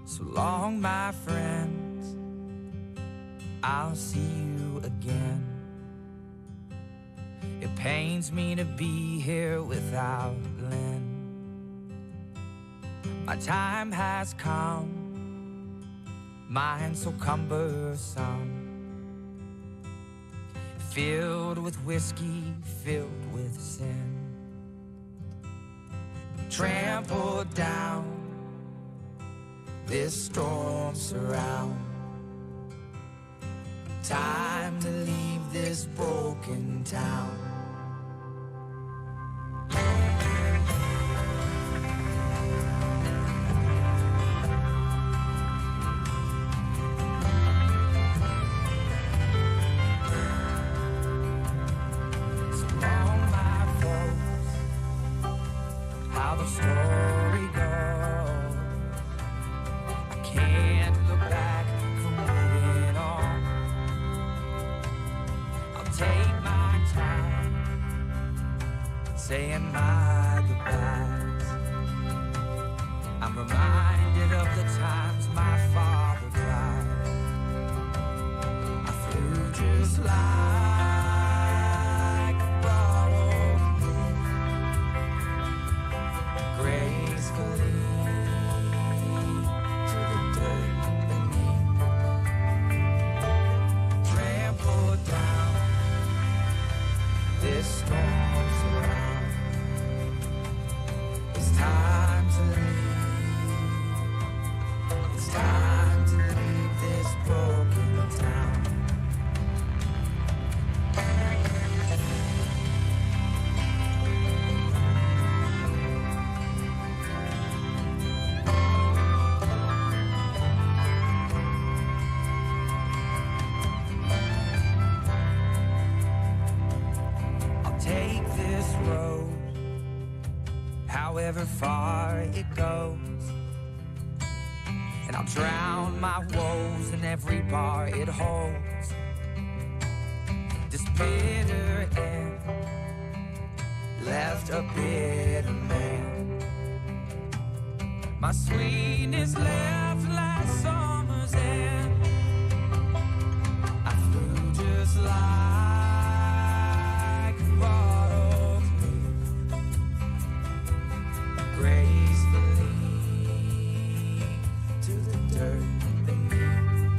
So long, my friends, I'll see you again. It pains me to be here without Lynn. My time has come, mine so cumbersome, filled with whiskey, filled with sin, trampled down, this storm surround. Time to leave this broken town. So long, my folks, how the story goes. I can't look back from moving on. I'll take my time, saying my goodbyes. I'm reminded of the times my father died. I flew just like a borrowed moon, gracefully to the dirt beneath, trampled down, this storm's around. It's time to leave. It's time to leave this broken town. I'll take this road, however far it goes, and I'll drown my woes in every bar it holds. This bitter end left a bitter man. My sweetness left last summer's end. I flew just like a borrowed leaf, gracefully to the dirt beneath,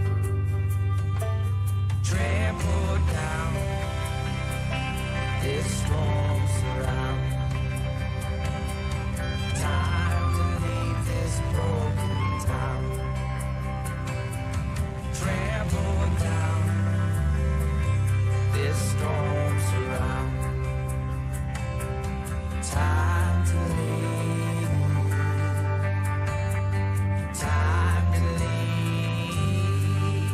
trampled down, this storm surround. Time to leave this broken town, trampled down, this storm surround. Time to leave, time to leave,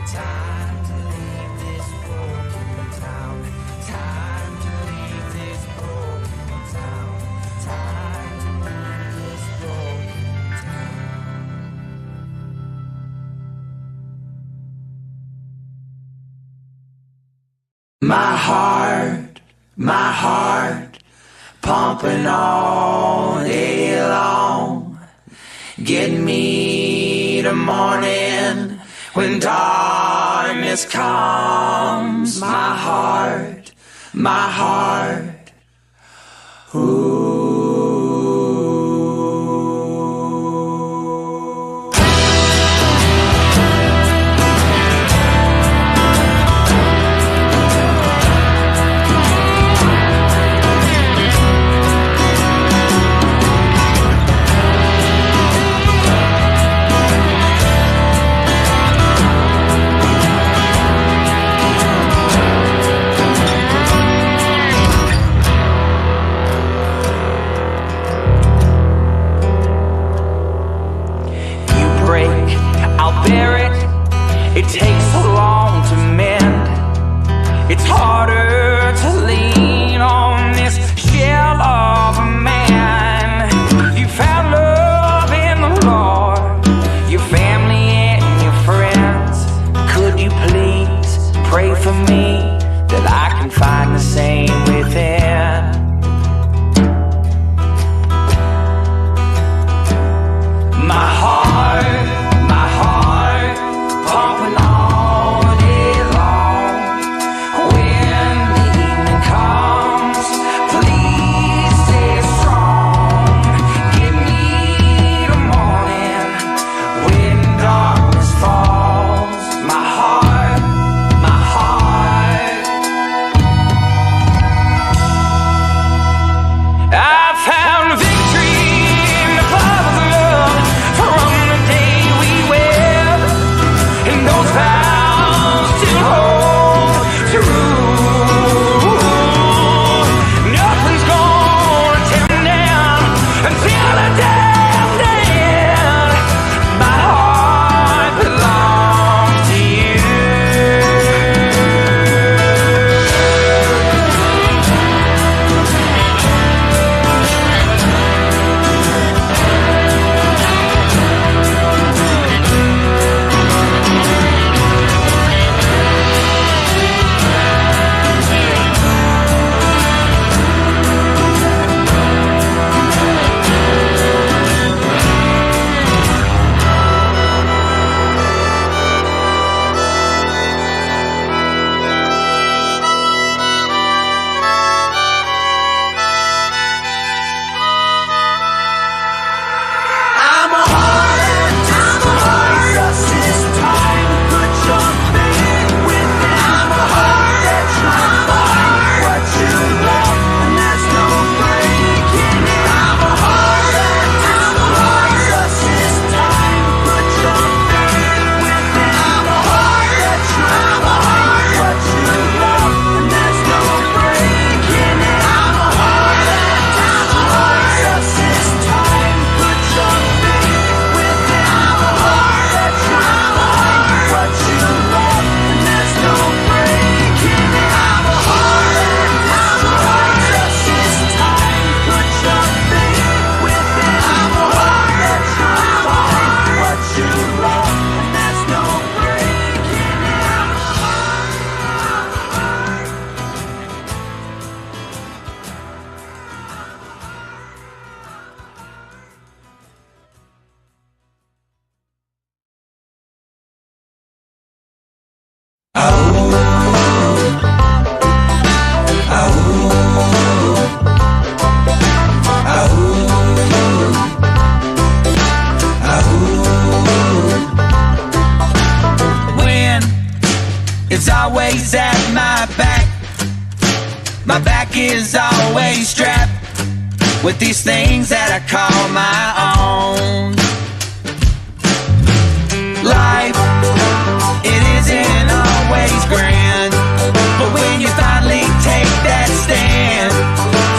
time to leave this broken town, time to leave this broken town, time to leave this broken town. My heart, pumping all day long. Get me to morning when darkness comes. My heart, ooh. It's always at my back. My back is always strapped with these things that I call my own. Life, it isn't always grand, but when you finally take that stand,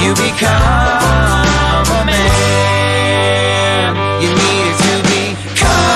you become a man. You needed to become.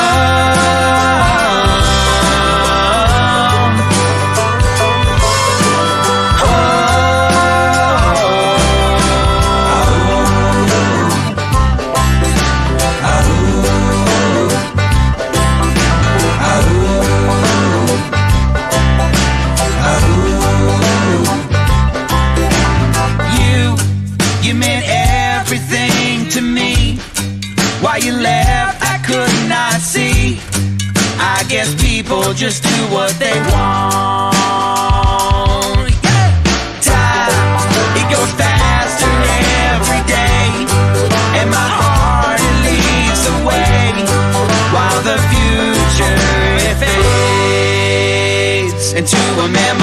You meant everything to me. While you left, I could not see. I guess people just do what they want. Yeah. Time, it goes faster every day, and my heart, it leads the way, while the future, it fades into a memory.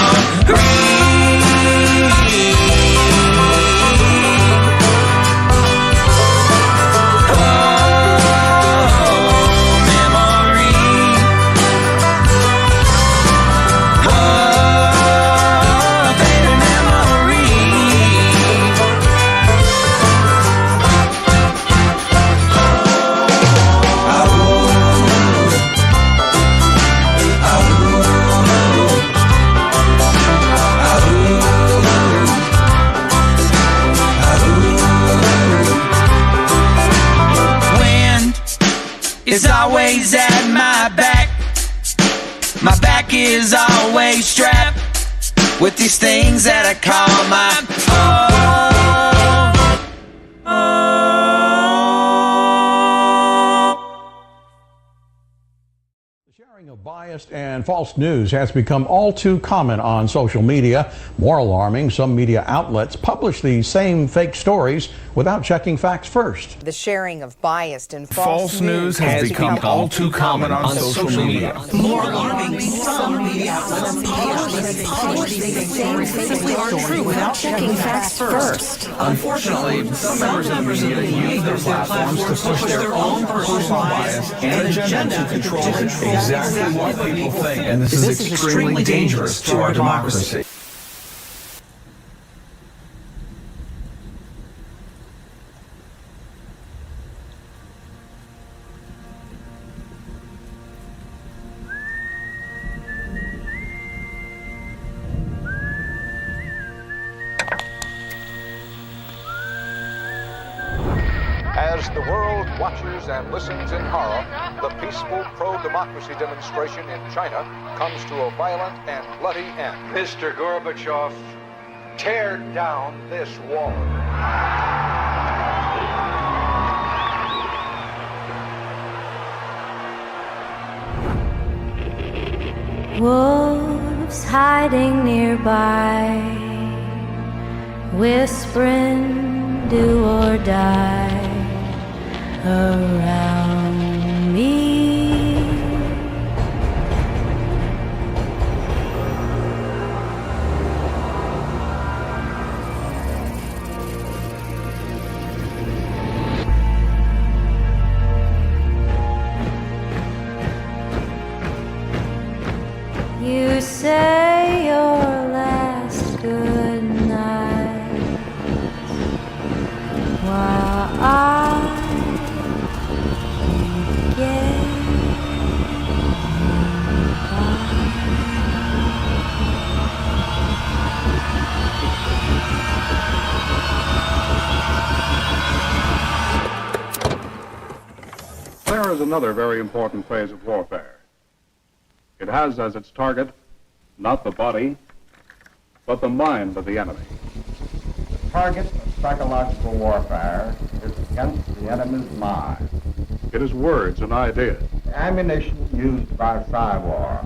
Is always at my back. My back is always strapped with these things that I call my own. The sharing of biased and false news has become all too common on social media. More alarming, some media outlets publish these same fake stories without checking facts first. The sharing of biased and false news has become all too common on social media. More alarming, some media outlets publish these things simply aren't true without checking facts first. Unfortunately, some members of the media use their platforms to push their own personal bias and agenda to control exactly what people think, and this is extremely dangerous to our democracy. As the world watches and listens in horror, the peaceful pro-democracy demonstration in China comes to a violent and bloody end. Mr. Gorbachev, tear down this wall. Wolves hiding nearby, whispering do or die around me. You say your last good night while I get There is another very important phase of warfare. It has as its target not the body, but the mind of the enemy. The target of psychological warfare is against the enemy's mind. It is words and ideas. The ammunition used by Psywar.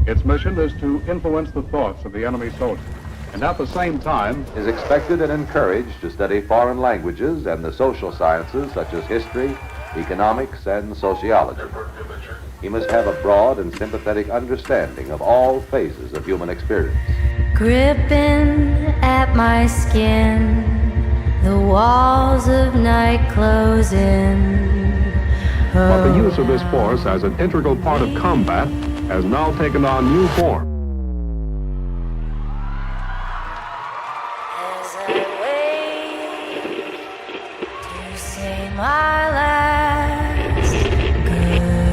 Its mission is to influence the thoughts of the enemy soldier, and at the same time is expected and encouraged to study foreign languages and the social sciences such as history, economics, and sociology. He must have a broad and sympathetic understanding of all phases of human experience. Gripping at my skin, the walls of night closing. But the use of this force as an integral part of combat has now taken on new form. As I wait to say my last goodbye.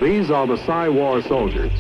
These are the Psy-War soldiers.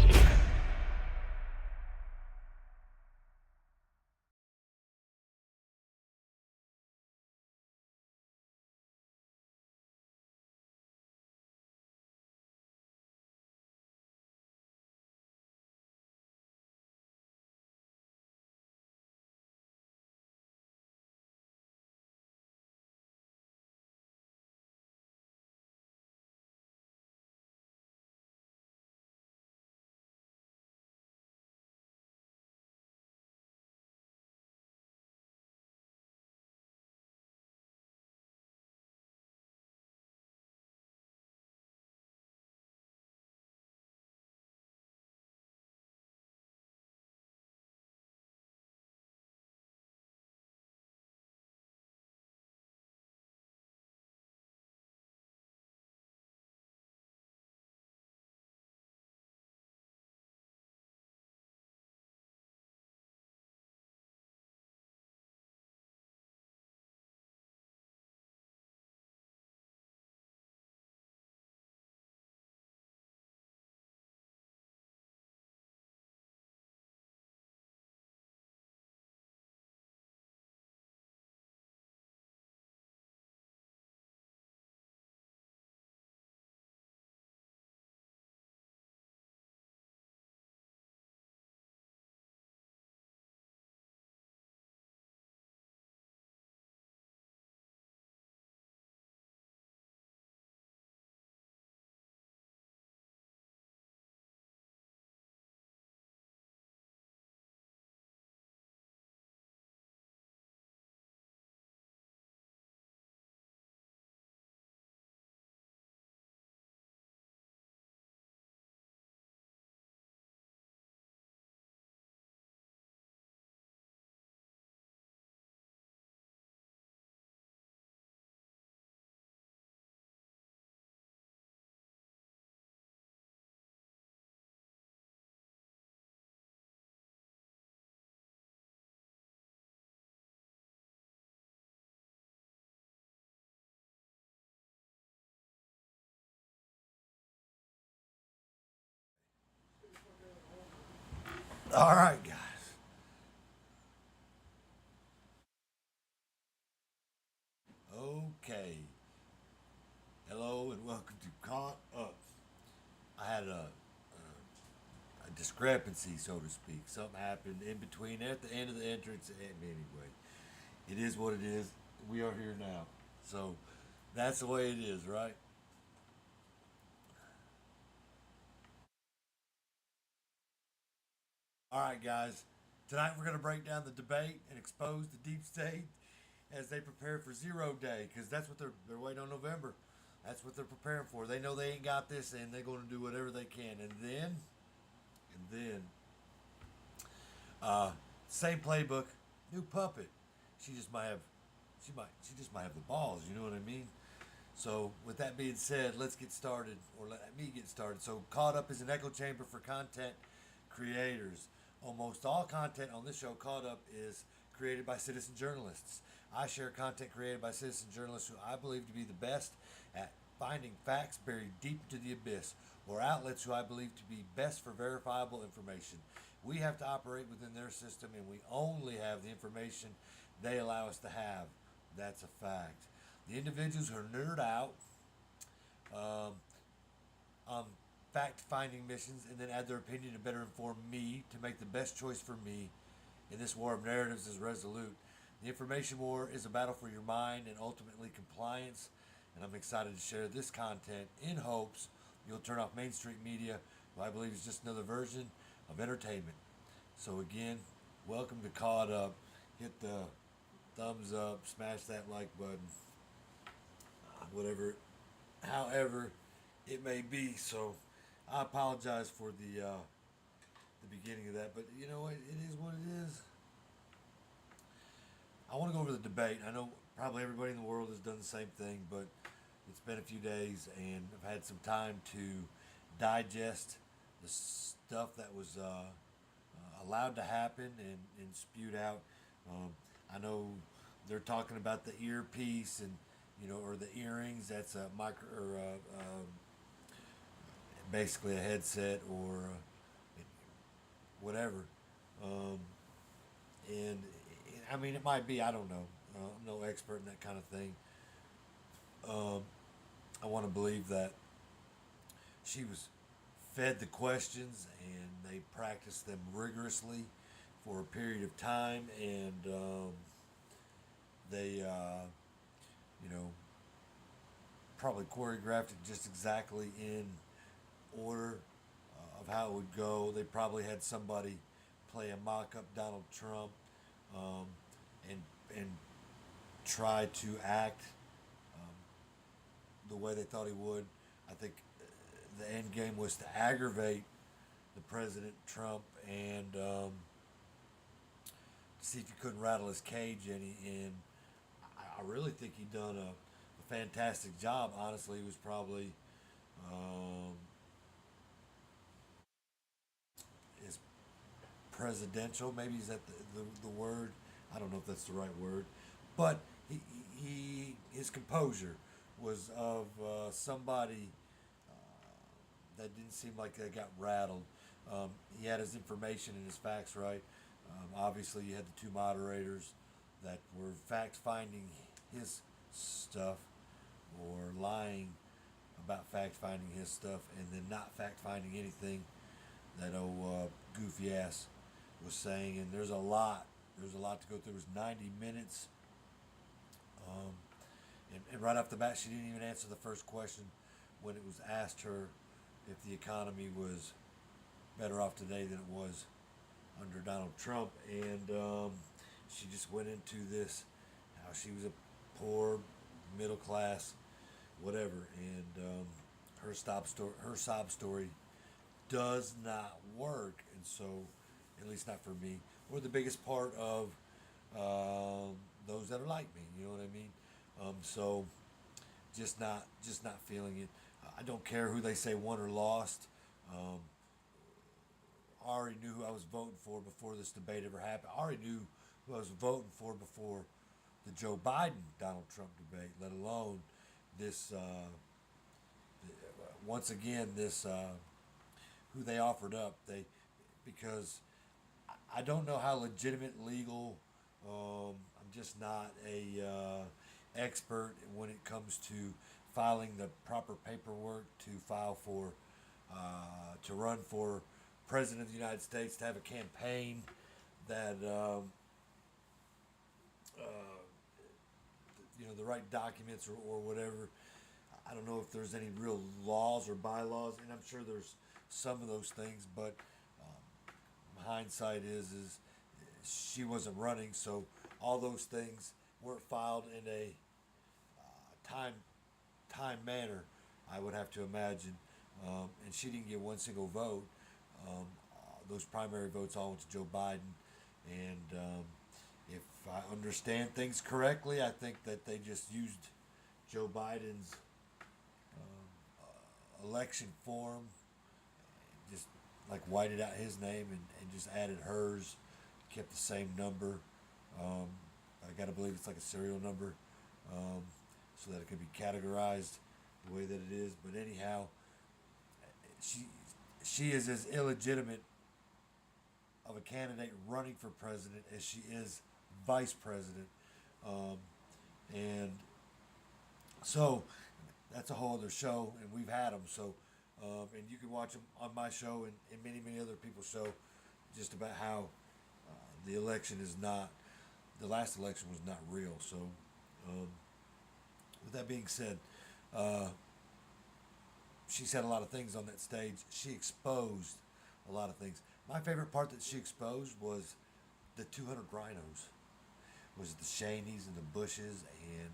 All right, guys. Okay. Hello and welcome to Caught Up. I had a discrepancy, so to speak. Something happened in between at the end of the entrance. And anyway, it is what it is. We are here now. So that's the way it is, right? All right, guys. Tonight we're going to break down the debate and expose the deep state as they prepare for Zero Day, because that's what they're waiting on November. That's what they're preparing for. They know they ain't got this, and they're going to do whatever they can. And then, same playbook, new puppet. She just might have, she just might have the balls. You know what I mean? So, with that being said, let's get started, or let me get started. So, Caught Up is an echo chamber for content creators. Almost all content on this show, Caught Up, is created by citizen journalists. I share content created by citizen journalists who I believe to be the best at finding facts buried deep into the abyss. or outlets who I believe to be best for verifiable information. We have to operate within their system, and we only have the information they allow us to have. That's a fact. The individuals who are nerd out on fact-finding missions and then add their opinion to better inform me to make the best choice for me in this war of narratives is Resolute. The information war is a battle for your mind and ultimately compliance, and I'm excited to share this content in hopes you'll turn off mainstream media, who I believe is just another version of entertainment. So again, welcome to Caught Up. Hit the thumbs up, smash that like button, whatever, however it may be. So I apologize for the beginning of that, but you know what? It is what it is. I want to go over the debate. I know probably everybody in the world has done the same thing, but it's been a few days, and I've had some time to digest the stuff that was allowed to happen and spewed out. I know they're talking about the earpiece and or the earrings. That's a basically a headset or whatever. And I mean, it might be. I don't know. I'm no expert in that kind of thing. I want to believe that she was fed the questions and they practiced them rigorously for a period of time, and they, probably choreographed it just exactly in order of how it would go. They probably had somebody play a mock-up Donald Trump and try to act the way they thought he would. I think the end game was to aggravate the President Trump and see if he couldn't rattle his cage any. And I really think he done a fantastic job. Honestly, he was probably his presidential. Maybe is that the word? I don't know if that's the right word, but his composure was of somebody that didn't seem like they got rattled. He had his information and his facts right. Obviously, you had the two moderators that were fact-finding his stuff or lying about fact-finding his stuff and then not fact-finding anything that old goofy ass was saying. And there's a lot to go through. It was 90 minutes. And right off the bat, she didn't even answer the first question when it was asked her if the economy was better off today than it was under Donald Trump. And she just went into this, how she was a poor, middle class, whatever. And her sob story does not work. And so, at least not for me, or the biggest part of those that are like me. You know what I mean? So just not feeling it. I don't care who they say won or lost. I already knew who I was voting for before this debate ever happened. I already knew who I was voting for before the Joe Biden Donald Trump debate, let alone this once again this who they offered up. Because I don't know how legitimate, legal. I'm just not a expert when it comes to filing the proper paperwork to file for, to run for president of the United States, to have a campaign that, the right documents or whatever. I don't know if there's any real laws or bylaws, and I'm sure there's some of those things, but hindsight is she wasn't running, so all those things weren't filed in a time manner, I would have to imagine, and she didn't get one single vote. Those primary votes all went to Joe Biden, and if I understand things correctly, I think that they just used Joe Biden's election form, just like whited out his name and just added hers, kept the same number. I gotta believe it's like a serial number, so that it can be categorized the way that it is. But anyhow, she is as illegitimate of a candidate running for president as she is vice president, and so that's a whole other show, and we've had them. So, and you can watch them on my show and many other people's show, just about how the election is not, the last election was not real. So, with that being said, she said a lot of things on that stage. She exposed a lot of things. My favorite part that she exposed was the 200 rhinos, was the Shaneys and the Bushes and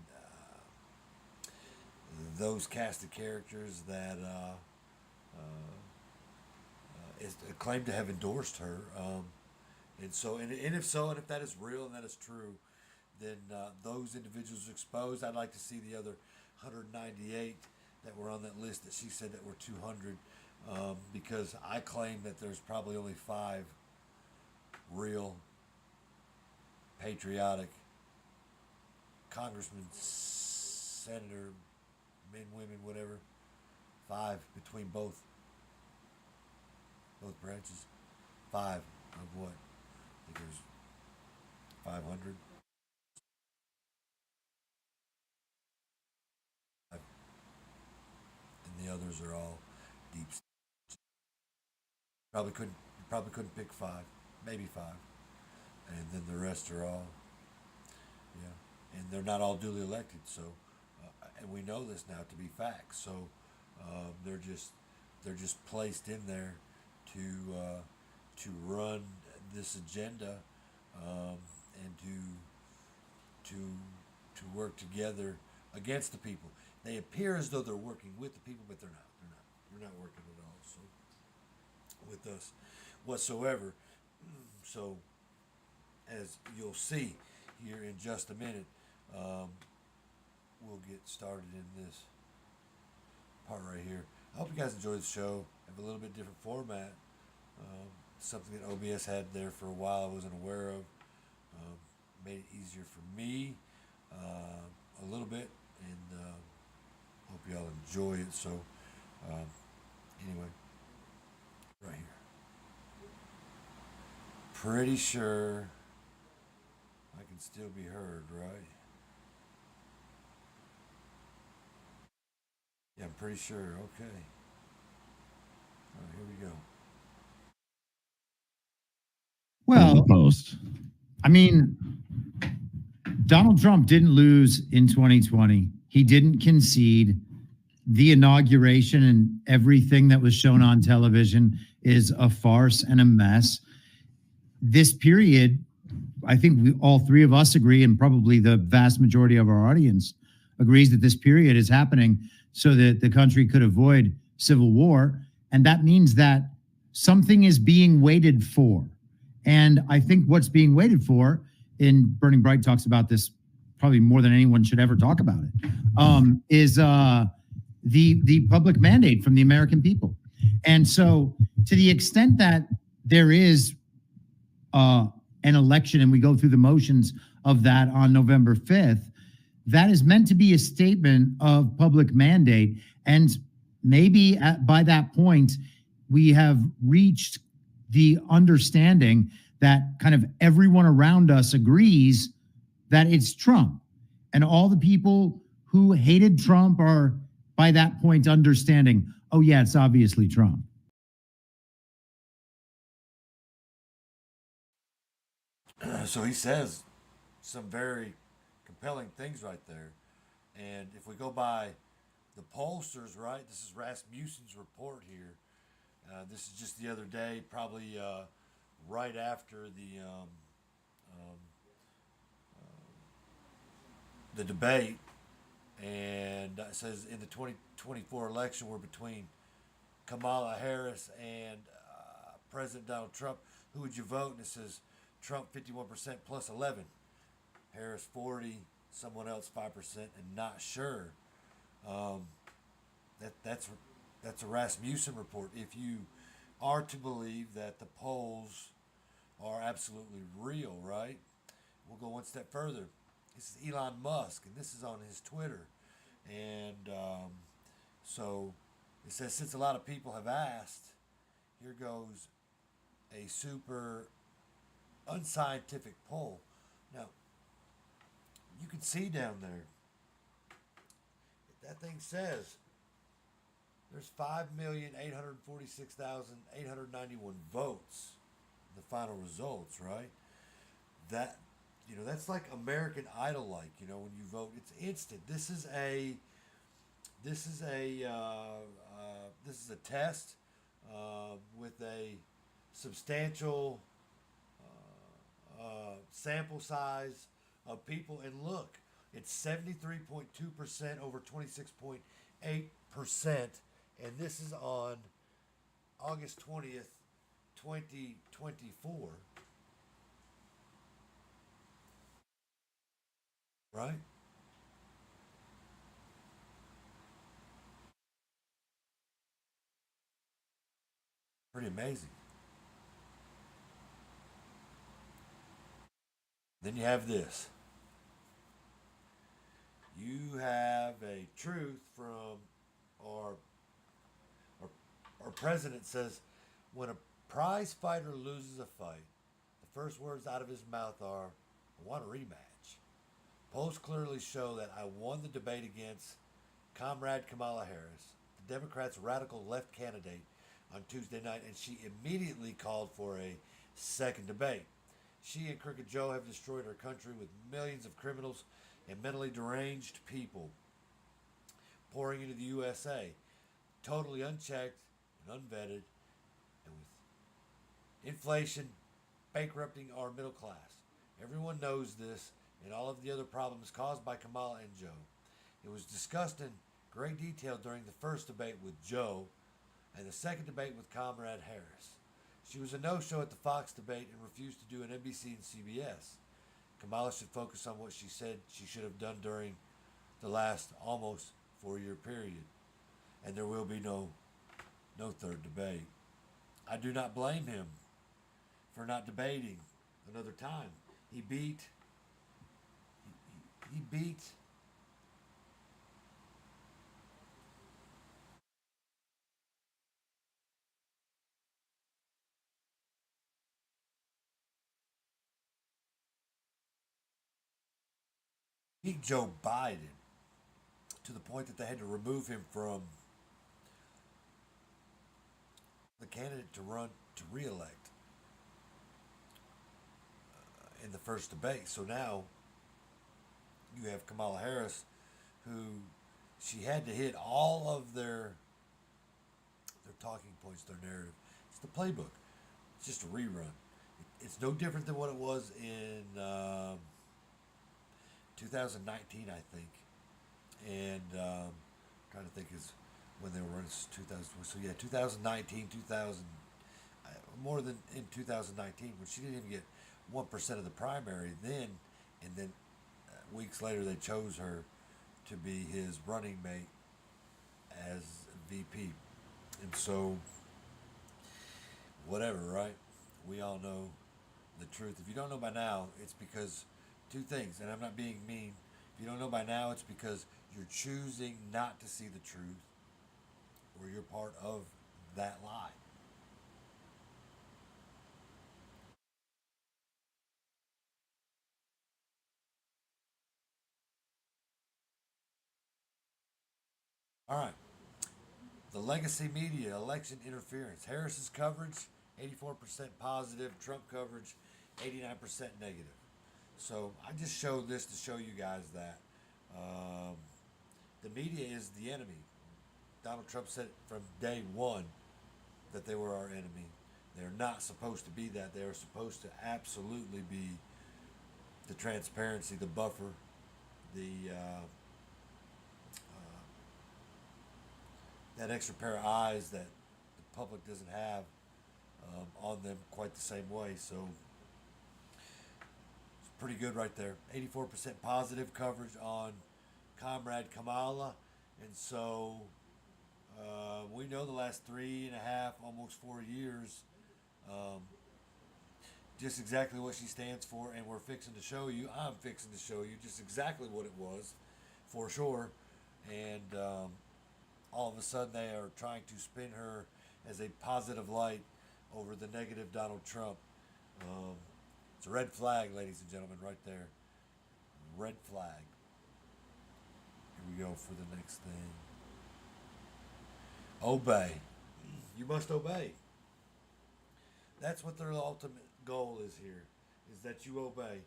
those cast of characters that is claimed to have endorsed her. And so, and if so, and if that is real and that is true, then those individuals exposed. I'd like to see the other 198 that were on that list that she said that were 200, because I claim that there's probably only 5 real patriotic congressmen, senator, men, women, whatever, 5 between both branches. 5 of what? I think there's 500. And the others are all deep. Probably couldn't pick 5, maybe 5, and then the rest are all, yeah, and they're not all duly elected. So, and we know this now to be facts. So, they're just placed in there to run this agenda, and to work together against the people. They appear as though they're working with the people, but they're not. They're not working at all. So with us whatsoever. So as you'll see here in just a minute, we'll get started in this part right here. I hope you guys enjoy the show. Have a little bit different format. Something that OBS had there for a while I wasn't aware of. Made it easier for me a little bit, and hope y'all enjoy it. So anyway, right here. Pretty sure I can still be heard, right? Yeah, I'm pretty sure. Okay. All right, here we go. Well, post. I mean, Donald Trump didn't lose in 2020. He didn't concede. The inauguration and everything that was shown on television is a farce and a mess. This period, I think all 3 of us agree, and probably the vast majority of our audience agrees, that this period is happening so that the country could avoid civil war. And that means that something is being waited for. And I think what's being waited for, and Burning Bright talks about this probably more than anyone should ever talk about it, is the public mandate from the American people. And so to the extent that there is an election and we go through the motions of that on November 5th, that is meant to be a statement of public mandate. And maybe by that point, we have reached the understanding that kind of everyone around us agrees that it's Trump. And all the people who hated Trump are, by that point, understanding, oh, yeah, it's obviously Trump. So he says some very compelling things right there. And if we go by the pollsters, right, this is Rasmussen's report here. This is just the other day, probably right after the debate. And it says in the 2024 election, we're between Kamala Harris and President Donald Trump. Who would you vote? And it says Trump 51% plus 11, Harris 40, someone else 5%, and not sure. That's a Rasmussen report. If you are to believe that the polls are absolutely real, right? We'll go one step further. This is Elon Musk, and this is on his Twitter. And so It says, since a lot of people have asked, here goes a super unscientific poll. Now, you can see down there, that thing says there's 5,846,891 votes. The final results, right? That, that's like American Idol, like, when you vote, it's instant. This is a test with a substantial sample size of people, and look, it's 73.2% over 26.8%, and this is on August 20th, 2024. Right? Pretty amazing. Then you have this. You have a truth from our president says, when a prize fighter loses a fight, the first words out of his mouth are, I want a rematch. Polls clearly show that I won the debate against Comrade Kamala Harris, the Democrats' radical left candidate, on Tuesday night, and she immediately called for a second debate. She and Crooked Joe have destroyed our country with millions of criminals and mentally deranged people pouring into the USA, totally unchecked and unvetted, and with inflation bankrupting our middle class. Everyone knows this and all of the other problems caused by Kamala and Joe. It was discussed in great detail during the first debate with Joe and the second debate with Comrade Harris. She was a no-show at the Fox debate and refused to do an NBC and CBS. Kamala should focus on what she said she should have done during the last almost 4-year period. And there will be no third debate. I do not blame him for not debating another time. He beat Joe Biden to the point that they had to remove him from the candidate to run to re-elect in the first debate. So now you have Kamala Harris, who she had to hit all of their talking points, their narrative. It's the playbook. It's just a rerun. It's no different than what it was in 2019, I think. And trying to think is when they were running 2000. So yeah, 2019, more than in 2019, when she didn't even get 1% of the primary then, and then weeks later they chose her to be his running mate as VP. And so, whatever, right? We all know the truth. If you don't know by now, it's because two things, and I'm not being mean. If you don't know by now, it's because you're choosing not to see the truth, or you're part of that lie. All right. The legacy media, election interference. Harris's coverage, 84% positive. Trump coverage, 89% negative. So I just showed this to show you guys that the media is the enemy. Donald Trump said from day one that they were our enemy. They're not supposed to be that. They are supposed to absolutely be the transparency, the buffer, the that extra pair of eyes that the public doesn't have on them quite the same way. So it's pretty good right there. 84% positive coverage on Comrade Kamala. And so we know the last 3.5, almost 4 years, just exactly what she stands for. And I'm fixing to show you just exactly what it was for sure. And all of a sudden they are trying to spin her as a positive light over the negative Donald Trump. It's a red flag, ladies and gentlemen, right there. Red flag. Here we go for the next thing. Obey. You must obey. That's what their ultimate goal is here, is that you obey.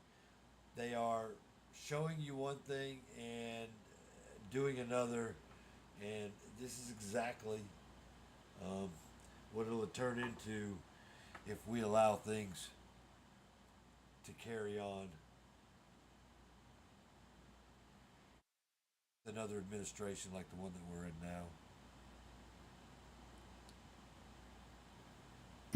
They are showing you one thing and doing another, and this is exactly what it'll turn into if we allow things to carry on. Another administration like the one that we're in now.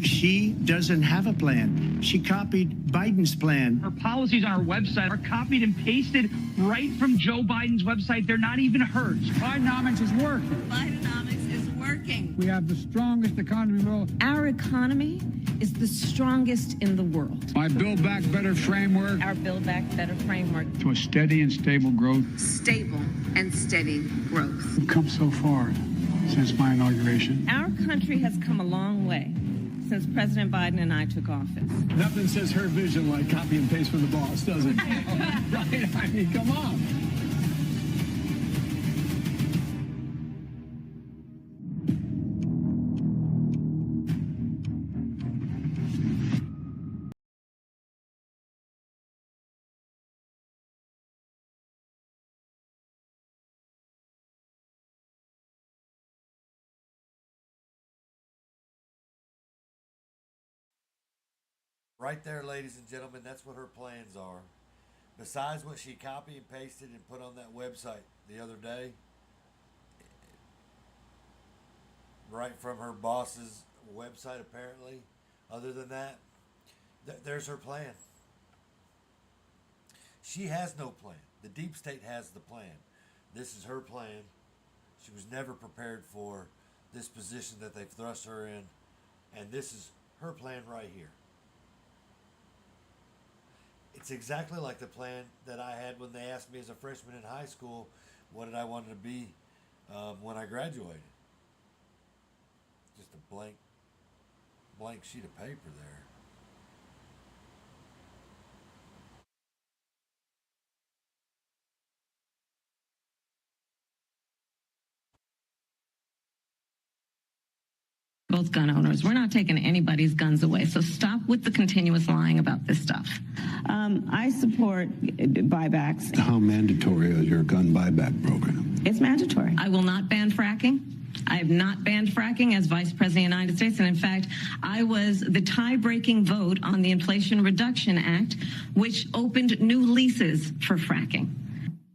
She doesn't have a plan. She copied Biden's plan. Her policies on her website are copied and pasted right from Joe Biden's website. They're not even hers. Bidenomics is working. Bidenomics is working. We have the strongest economy in the world. Our economy is the strongest in the world. My Build Back Better framework. Our Build Back Better framework. To a steady and stable growth. Stable and steady growth. We've come so far since my inauguration. Our country has come a long way since President Biden and I took office. Nothing says her vision like copy and paste from the boss, does it? Right? I mean, come on. Right there, ladies and gentlemen, that's what her plans are. Besides what she copied and pasted and put on that website the other day, right from her boss's website apparently, other than that, there's her plan. She has no plan. The deep state has the plan. This is her plan. She was never prepared for this position that they've thrust her in, and this is her plan right here. It's exactly like the plan that I had when they asked me as a freshman in high school what did I want to be when I graduated. Just a blank sheet of paper there. Both gun owners. We're not taking anybody's guns away. So stop with the continuous lying about this stuff. I support buybacks. How mandatory is your gun buyback program? It's mandatory. I will not ban fracking. I have not banned fracking as Vice President of the United States. And in fact, I was the tie-breaking vote on the Inflation Reduction Act, which opened new leases for fracking.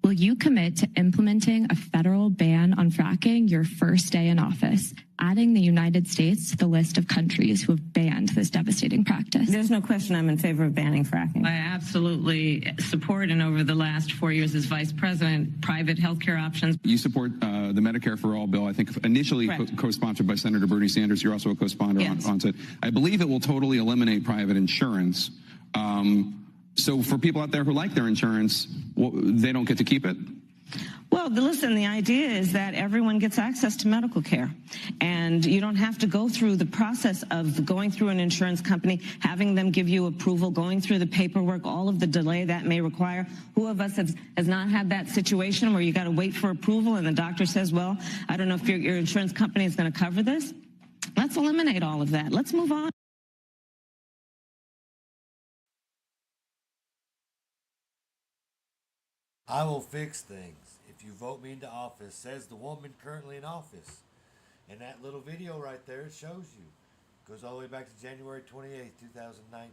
Will you commit to implementing a federal ban on fracking your first day in office, adding the United States to the list of countries who have banned this devastating practice? There's no question I'm in favor of banning fracking. I absolutely support, and over the last 4 years as vice president, private healthcare options. You support the Medicare for All bill, I think initially co-sponsored by Senator Bernie Sanders. You're also a co-sponsor on it. I believe it will totally eliminate private insurance. So for people out there who like their insurance, they don't get to keep it? Well, listen, the idea is that everyone gets access to medical care, and you don't have to go through the process of going through an insurance company, having them give you approval, going through the paperwork, all of the delay that may require. Who of us has not had that situation where you got to wait for approval and the doctor says, well, I don't know if your insurance company is going to cover this? Let's eliminate all of that. Let's move on. I will fix things if you vote me into office, says the woman currently in office. And that little video right there, it shows you. Goes all the way back to January 28th, 2019.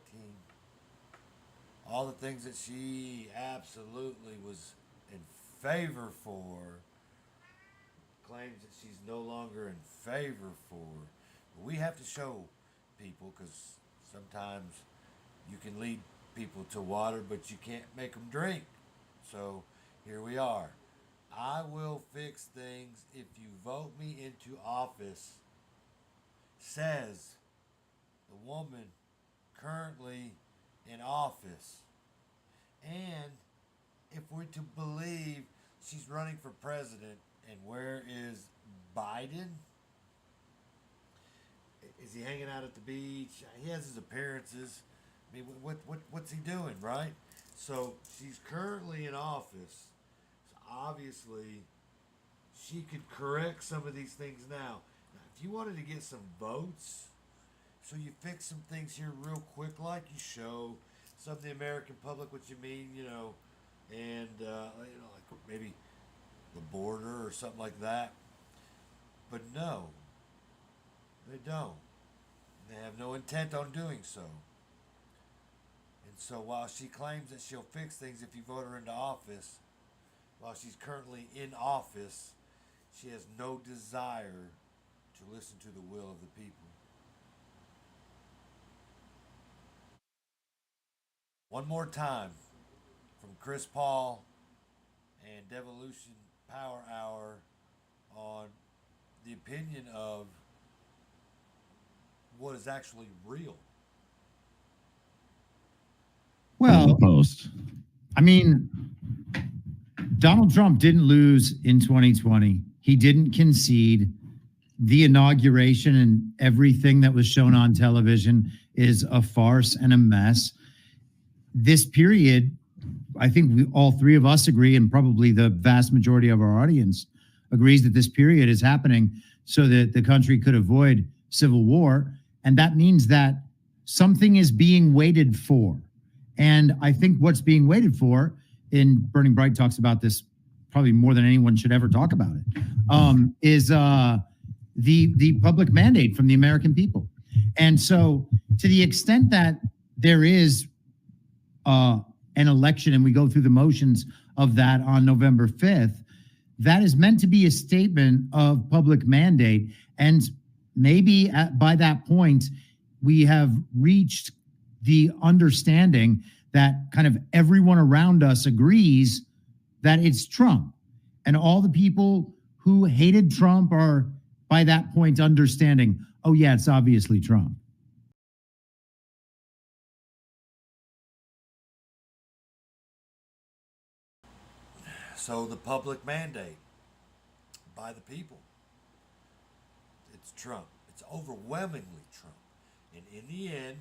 All the things that she absolutely was in favor for, claims that she's no longer in favor for. But we have to show people, because sometimes you can lead people to water, but you can't make them drink. So here we are. I will fix things if you vote me into office, says the woman currently in office. And if we're to believe she's running for president And where is Biden? Is he hanging out at the beach? He has his appearances. I mean, what's he doing, right? So she's currently in office. So obviously, she could correct some of these things now. Now, if you wanted to get some votes, so you fix some things here real quick, like you show some of the American public what you mean, and like maybe the border or something like that. But no, they don't. They have no intent on doing so. And so while she claims that she'll fix things if you vote her into office, while she's currently in office, she has no desire to listen to the will of the people. One more time from Chris Paul and Devolution Power Hour on the opinion of what is actually real. Well, post. I mean, Donald Trump didn't lose in 2020. He didn't concede. The inauguration and everything that was shown on television is a farce and a mess. This period, I think all three of us agree, and probably the vast majority of our audience agrees, that this period is happening so that the country could avoid civil war. And that means that something is being waited for. And I think what's being waited for, and Burning Bright talks about this probably more than anyone should ever talk about it, is the public mandate from the American people. And so to the extent that there is an election and we go through the motions of that on November 5th, that is meant to be a statement of public mandate. And maybe by that point, we have reached the understanding that kind of everyone around us agrees that it's Trump. And all the people who hated Trump are, by that point, understanding, oh, yeah, it's obviously Trump. So the public mandate by the people, it's Trump. It's overwhelmingly Trump. And in the end,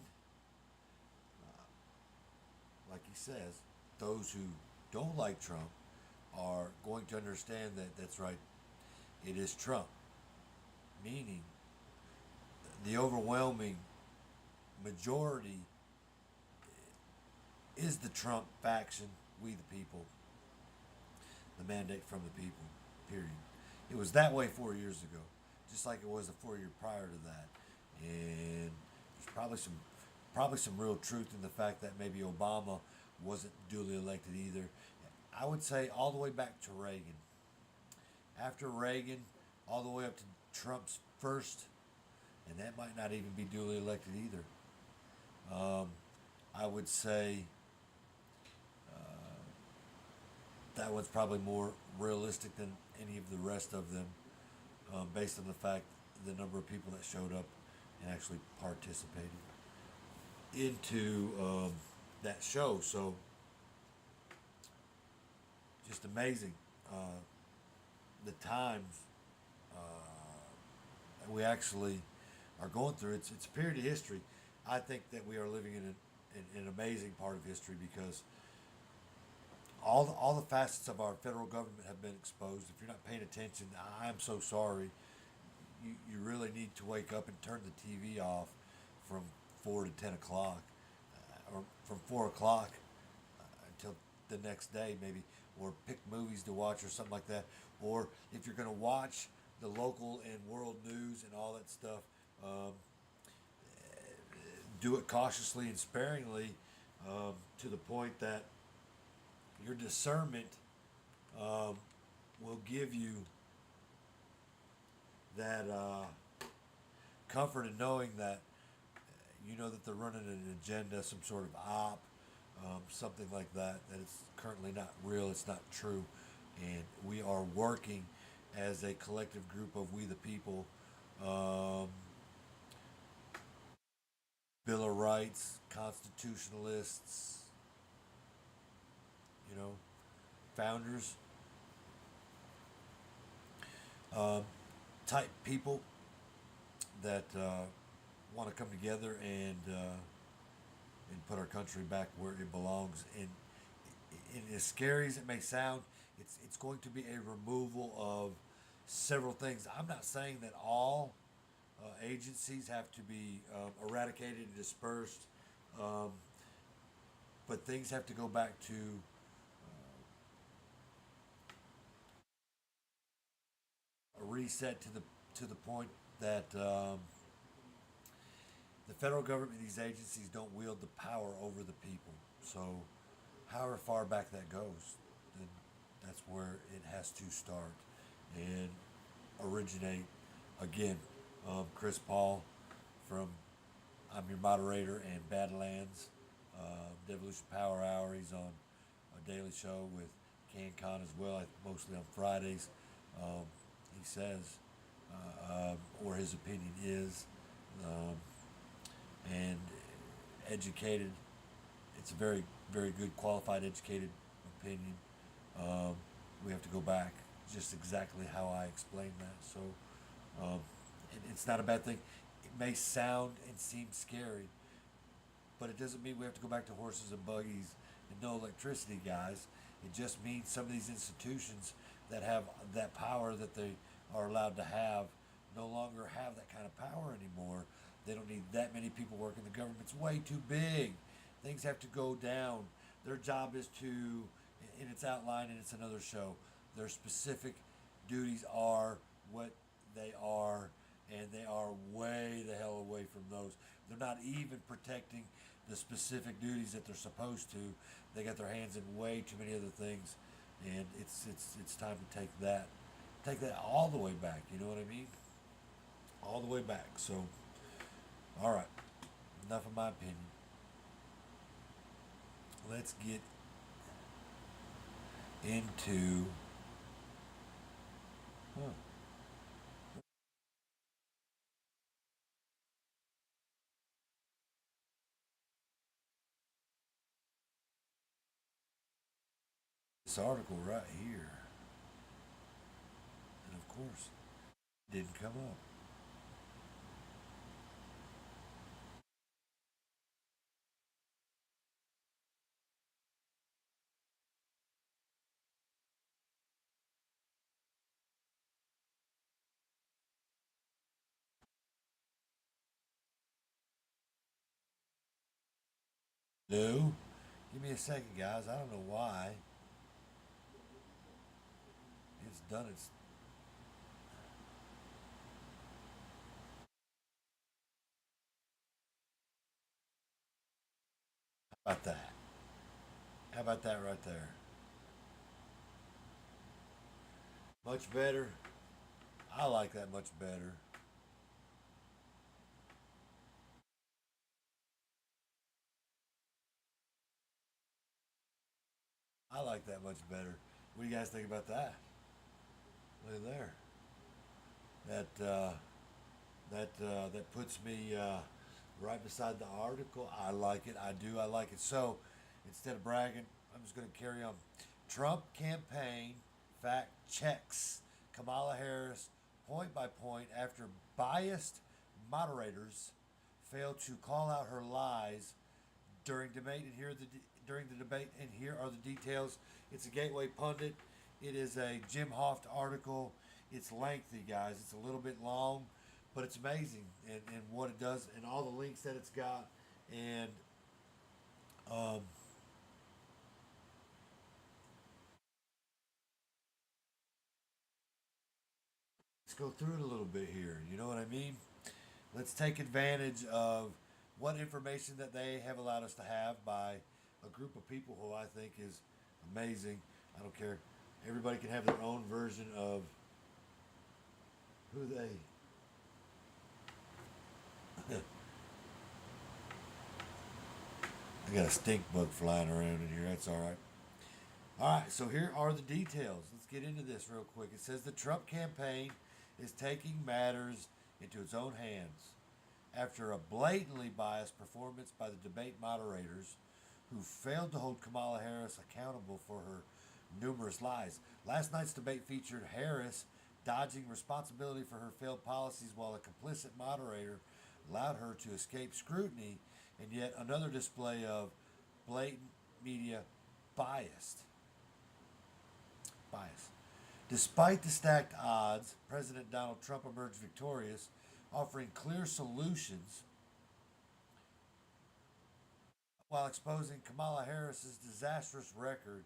like he says, those who don't like Trump are going to understand that that's right, it is Trump. Meaning, the overwhelming majority is the Trump faction, we the people, the mandate from the people, period. It was that way 4 years ago, just like it was the 4 year prior to that. And there's probably some real truth in the fact that maybe Obama wasn't duly elected either. I would say all the way back to Reagan. After Reagan, all the way up to Trump's first, and that might not even be duly elected either. I would say that one's probably more realistic than any of the rest of them, based on the fact the number of people that showed up and actually participated into that show. So just amazing the times that we actually are going through. It's a period of history. I think that we are living in an amazing part of history because all the facets of our federal government have been exposed. If you're not paying attention, I'm so sorry. You really need to wake up and turn the TV off from 4 to 10 o'clock, or from 4 o'clock until the next day maybe, or pick movies to watch or something like that. Or if you're going to watch the local and world news and all that stuff, do it cautiously and sparingly, to the point that your discernment will give you that comfort in knowing that you know that they're running an agenda, some sort of op, something like that, that it's currently not real, it's not true, and we are working as a collective group of we the people, Bill of Rights, constitutionalists, founders, type people that want to come together and put our country back where it belongs. And as scary as it may sound, it's going to be a removal of several things. I'm not saying that all agencies have to be eradicated and dispersed, but things have to go back to a reset to the point that the federal government, these agencies don't wield the power over the people. So, however far back that goes, then that's where it has to start and originate again. Chris Paul from I'm Your Moderator and Badlands, Devolution Power Hour. He's on a daily show with CanCon as well, mostly on Fridays. He says, or his opinion is, and educated. It's a very, very good, qualified, educated opinion. We have to go back just exactly how I explained that. So it's not a bad thing. It may sound and seem scary, but it doesn't mean we have to go back to horses and buggies and no electricity, guys. It just means some of these institutions that have that power that they are allowed to have no longer have that kind of power anymore. They don't need that many people working. The government's way too big. Things have to go down. Their job is to, and it's outlined and it's another show, their specific duties are what they are, and they are way the hell away from those. They're not even protecting the specific duties that they're supposed to. They got their hands in way too many other things, and it's time to take that all the way back. You know what I mean? All the way back. So, all right, enough of my opinion. Let's get into this article right here. And of course, it didn't come up. No. Give me a second, guys. I don't know why. It's done its... How about that? How about that right there? Much better. I like that much better. I like that much better. What do you guys think about that? Look at there. That puts me right beside the article. I like it. I do. I like it. So instead of bragging, I'm just going to carry on. Trump campaign fact checks Kamala Harris point by point after biased moderators failed to call out her lies during debate. And during the debate, and here are the details. It's a Gateway Pundit. It is a Jim Hoft article. It's lengthy, guys. It's a little bit long, but it's amazing and what it does and all the links that it's got. And let's go through it a little bit here. You know what I mean? Let's take advantage of what information that they have allowed us to have by a group of people who I think is amazing. I don't care. Everybody can have their own version of who they... I got a stink bug flying around in here. That's all right. All right, so here are the details. Let's get into this real quick. It says the Trump campaign is taking matters into its own hands after a blatantly biased performance by the debate moderators who failed to hold Kamala Harris accountable for her numerous lies. Last night's debate featured Harris dodging responsibility for her failed policies while a complicit moderator allowed her to escape scrutiny, and yet another display of blatant media bias. Despite the stacked odds, President Donald Trump emerged victorious, offering clear solutions while exposing Kamala Harris's disastrous record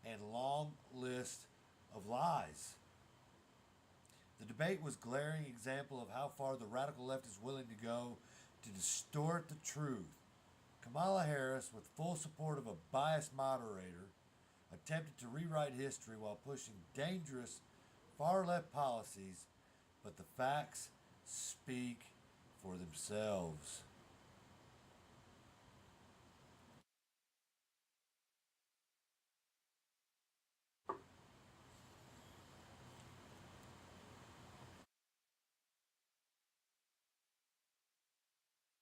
and long list of lies. The debate was a glaring example of how far the radical left is willing to go to distort the truth. Kamala Harris, with full support of a biased moderator, attempted to rewrite history while pushing dangerous far-left policies, but the facts speak for themselves.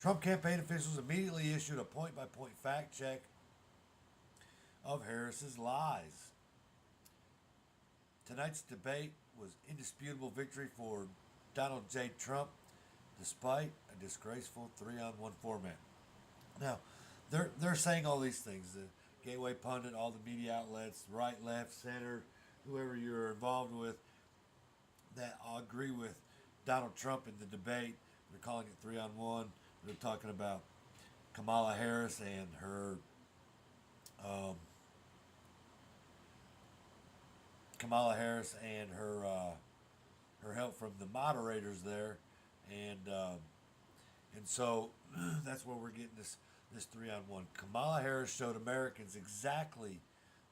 Trump campaign officials immediately issued a point-by-point fact check of Harris's lies. Tonight's debate was indisputable victory for Donald J. Trump, despite a disgraceful 3-on-1 format. Now, they're saying all these things. The Gateway Pundit, all the media outlets, right, left, center, whoever you're involved with, that agree with Donald Trump in the debate. They're calling it 3-on-1. They're talking about Kamala Harris and her her help from the moderators there, and so that's where we're getting this 3-on-1. Kamala Harris showed Americans exactly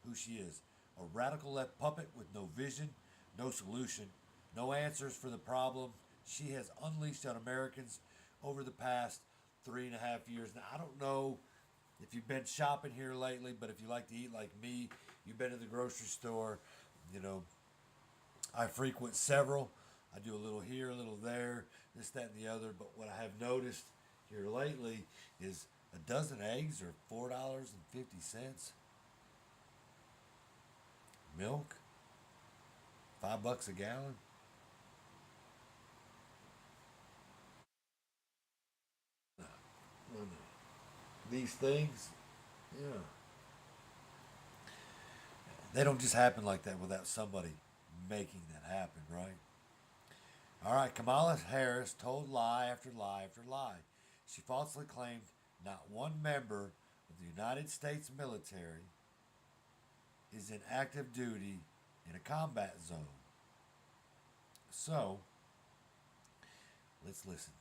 who she is: a radical left puppet with no vision, no solution, no answers for the problem she has unleashed on Americans over the past 3.5 years. Now, I don't know if you've been shopping here lately, but if you like to eat like me, you've been to the grocery store. You know, I frequent several. I do a little here, a little there, this, that, and the other. But what I have noticed here lately is a dozen eggs are $4.50. Milk, $5 a gallon. These things, yeah, they don't just happen like that without somebody making that happen, right? All right, Kamala Harris told lie after lie after lie. She falsely claimed not one member of the United States military is in active duty in a combat zone. So, let's listen.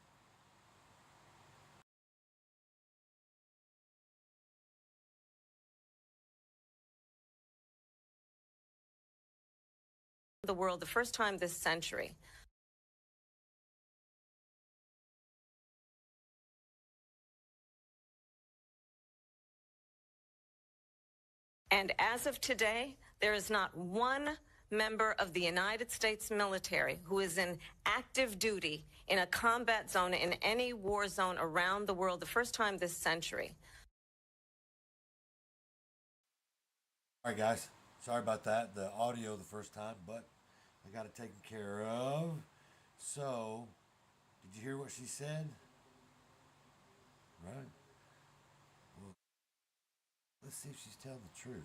The world the first time this century. And as of today, there is not one member of the United States military who is in active duty in a combat zone in any war zone around the world the first time this century. All right, guys. Sorry about that. The audio the first time, but I got it taken care of. So, did you hear what she said? Right. Well, let's see if she's telling the truth.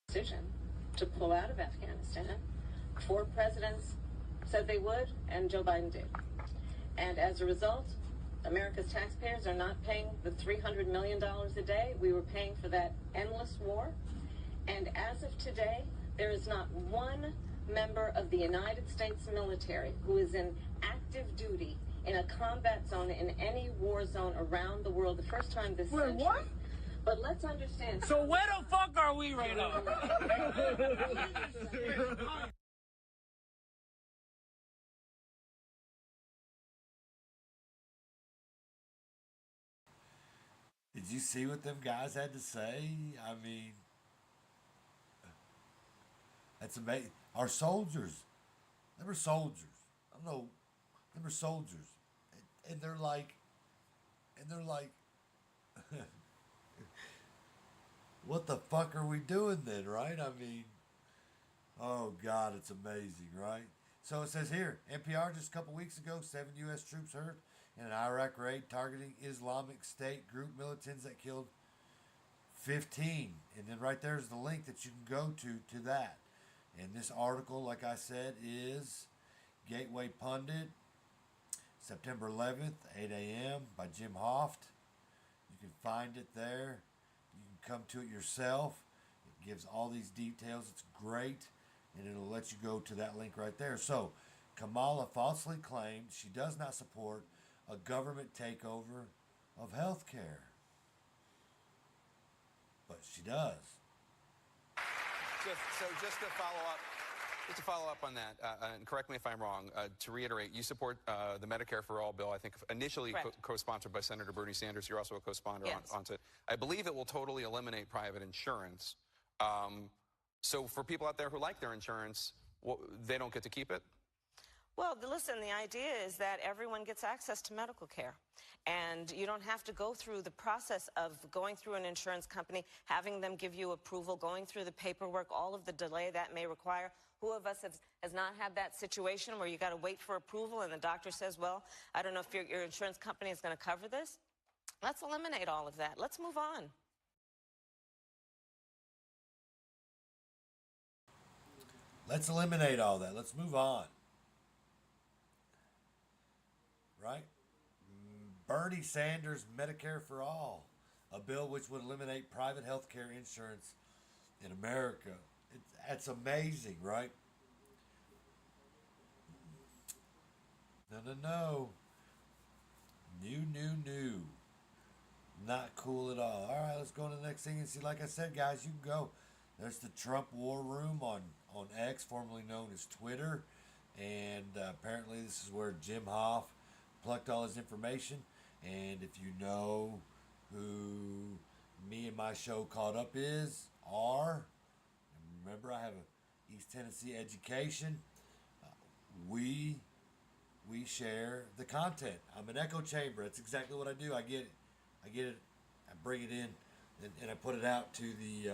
Decision to pull out of Afghanistan. 4 presidents said they would, and Joe Biden did. And as a result, America's taxpayers are not paying the $300 million a day we were paying for that endless war. And as of today, there is not one member of the United States military who is in active duty in a combat zone in any war zone around the world the first time this century. What? But let's understand. So where the fuck are we right now? Did you see what them guys had to say? I mean, that's amazing. Our soldiers, they were soldiers. I don't know, they were soldiers, and they're like, what the fuck are we doing then, right? I mean, oh God, it's amazing, right? So it says here, NPR just a couple weeks ago, 7 U.S. troops hurt in an Iraq raid targeting Islamic State group militants that killed 15. And then right there's the link that you can go to that. And this article, like I said, is Gateway Pundit, September 11th, 8 a.m. by Jim Hoft. You can find it there. You can come to it yourself. It gives all these details. It's great. And it'll let you go to that link right there. So, Kamala falsely claimed she does not support a government takeover of health care. But she does. Just to follow up on that, and correct me if I'm wrong, to reiterate, you support the Medicare for All bill, I think initially co-sponsored by Senator Bernie Sanders. You're also a co-sponsor on it. I believe it will totally eliminate private insurance. So for people out there who like their insurance, they don't get to keep it? Well, listen, the idea is that everyone gets access to medical care. And you don't have to go through the process of going through an insurance company, having them give you approval, going through the paperwork, all of the delay that may require. Who of us has not had that situation where you got to wait for approval and the doctor says, well, I don't know if your insurance company is going to cover this? Let's eliminate all of that. Let's move on. Let's eliminate all that. Let's move on. Right? Bernie Sanders Medicare for All, a bill which would eliminate private health care insurance in America. It's amazing, right? No. New. Not cool at all. All right, let's go to the next thing and see. Like I said, guys, you can go. There's the Trump War Room on X, formerly known as Twitter. And apparently this is where Jim Hoff plucked all his information. And if you know who me and my show Caught Up are, remember I have a East Tennessee education. We share the content. I'm an echo chamber. That's exactly what I do. I get it. I bring it in, and I put it out to the,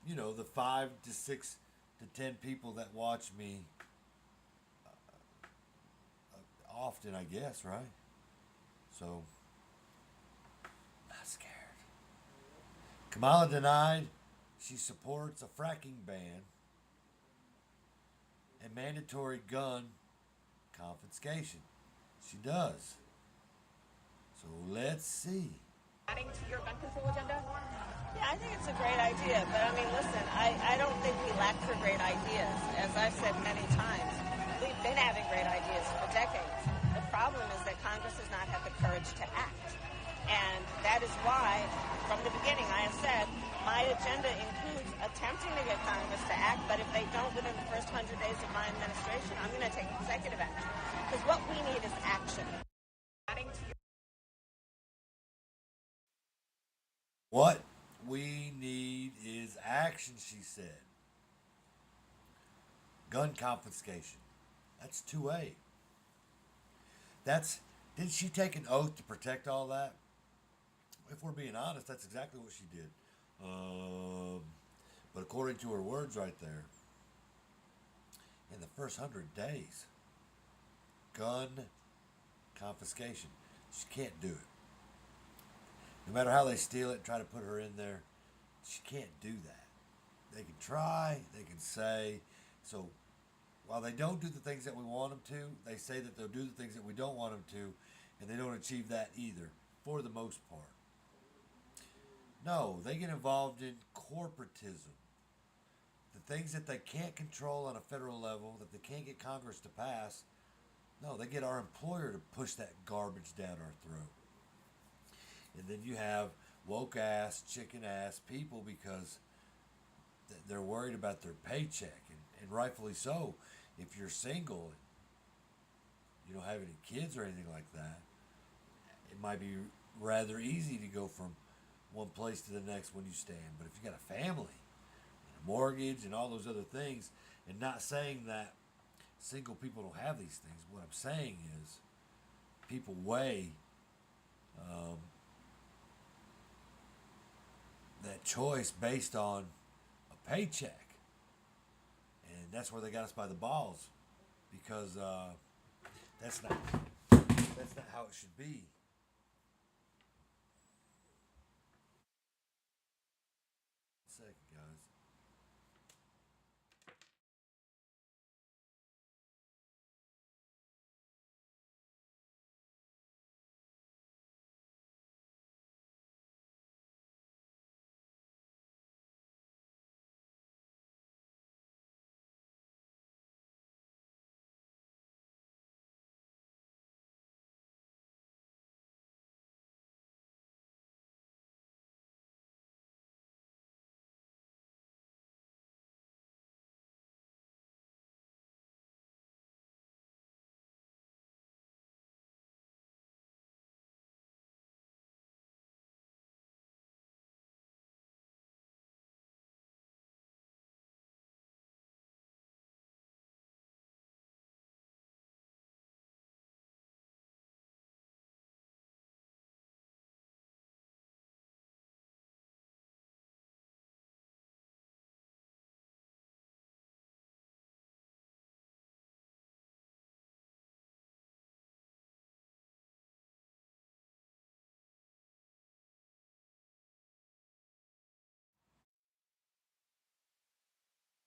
the 5 to 6 to 10 people that watch me often, I guess, right? So, not scared. Kamala denied she supports a fracking ban and mandatory gun confiscation. She does. So let's see. Adding to your gun control agenda? Yeah, I think it's a great idea. But I mean, listen, I don't think we lack for great ideas. As I've said many times, we've been having great ideas for decades. The problem is that Congress has not had the courage to act. And that is why, from the beginning, I have said, my agenda includes attempting to get Congress to act, but if they don't within the first 100 days of my administration, I'm going to take executive action. Because what we need is action. What we need is action, she said. Gun confiscation. That's 2A. Did she take an oath to protect all that? If we're being honest, that's exactly what she did. But according to her words right there, in the first 100 days, gun confiscation, she can't do it. No matter how they steal it, try to put her in there, she can't do that. They can try, they can say. So while they don't do the things that we want them to, they say that they'll do the things that we don't want them to, and they don't achieve that either, for the most part. No, they get involved in corporatism. The things that they can't control on a federal level, that they can't get Congress to pass, no, they get our employer to push that garbage down our throat. And then you have woke-ass, chicken-ass people because they're worried about their paycheck, and rightfully so. If you're single and you don't have any kids or anything like that, it might be rather easy to go from one place to the next when you stand. But if you got a family, and a mortgage, and all those other things, and not saying that single people don't have these things, what I'm saying is people weigh that choice based on a paycheck, and that's where they got us by the balls, because that's not how it should be. Second, guys.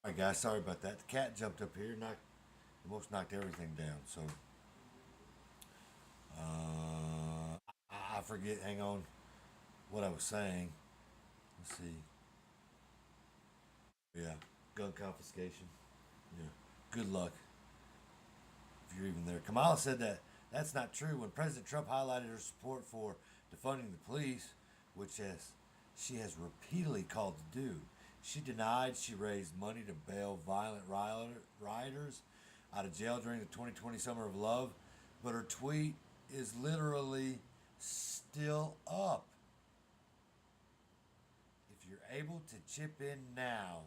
All right, guys, sorry about that. The cat jumped up here, almost knocked everything down. So, I forget. Hang on, what I was saying. Let's see. Yeah, gun confiscation. Yeah, good luck if you're even there. Kamala said that that's not true when President Trump highlighted her support for defunding the police, which she has repeatedly called to do. She denied she raised money to bail violent rioters out of jail during the 2020 Summer of Love, but her tweet is literally still up. If you're able to chip in now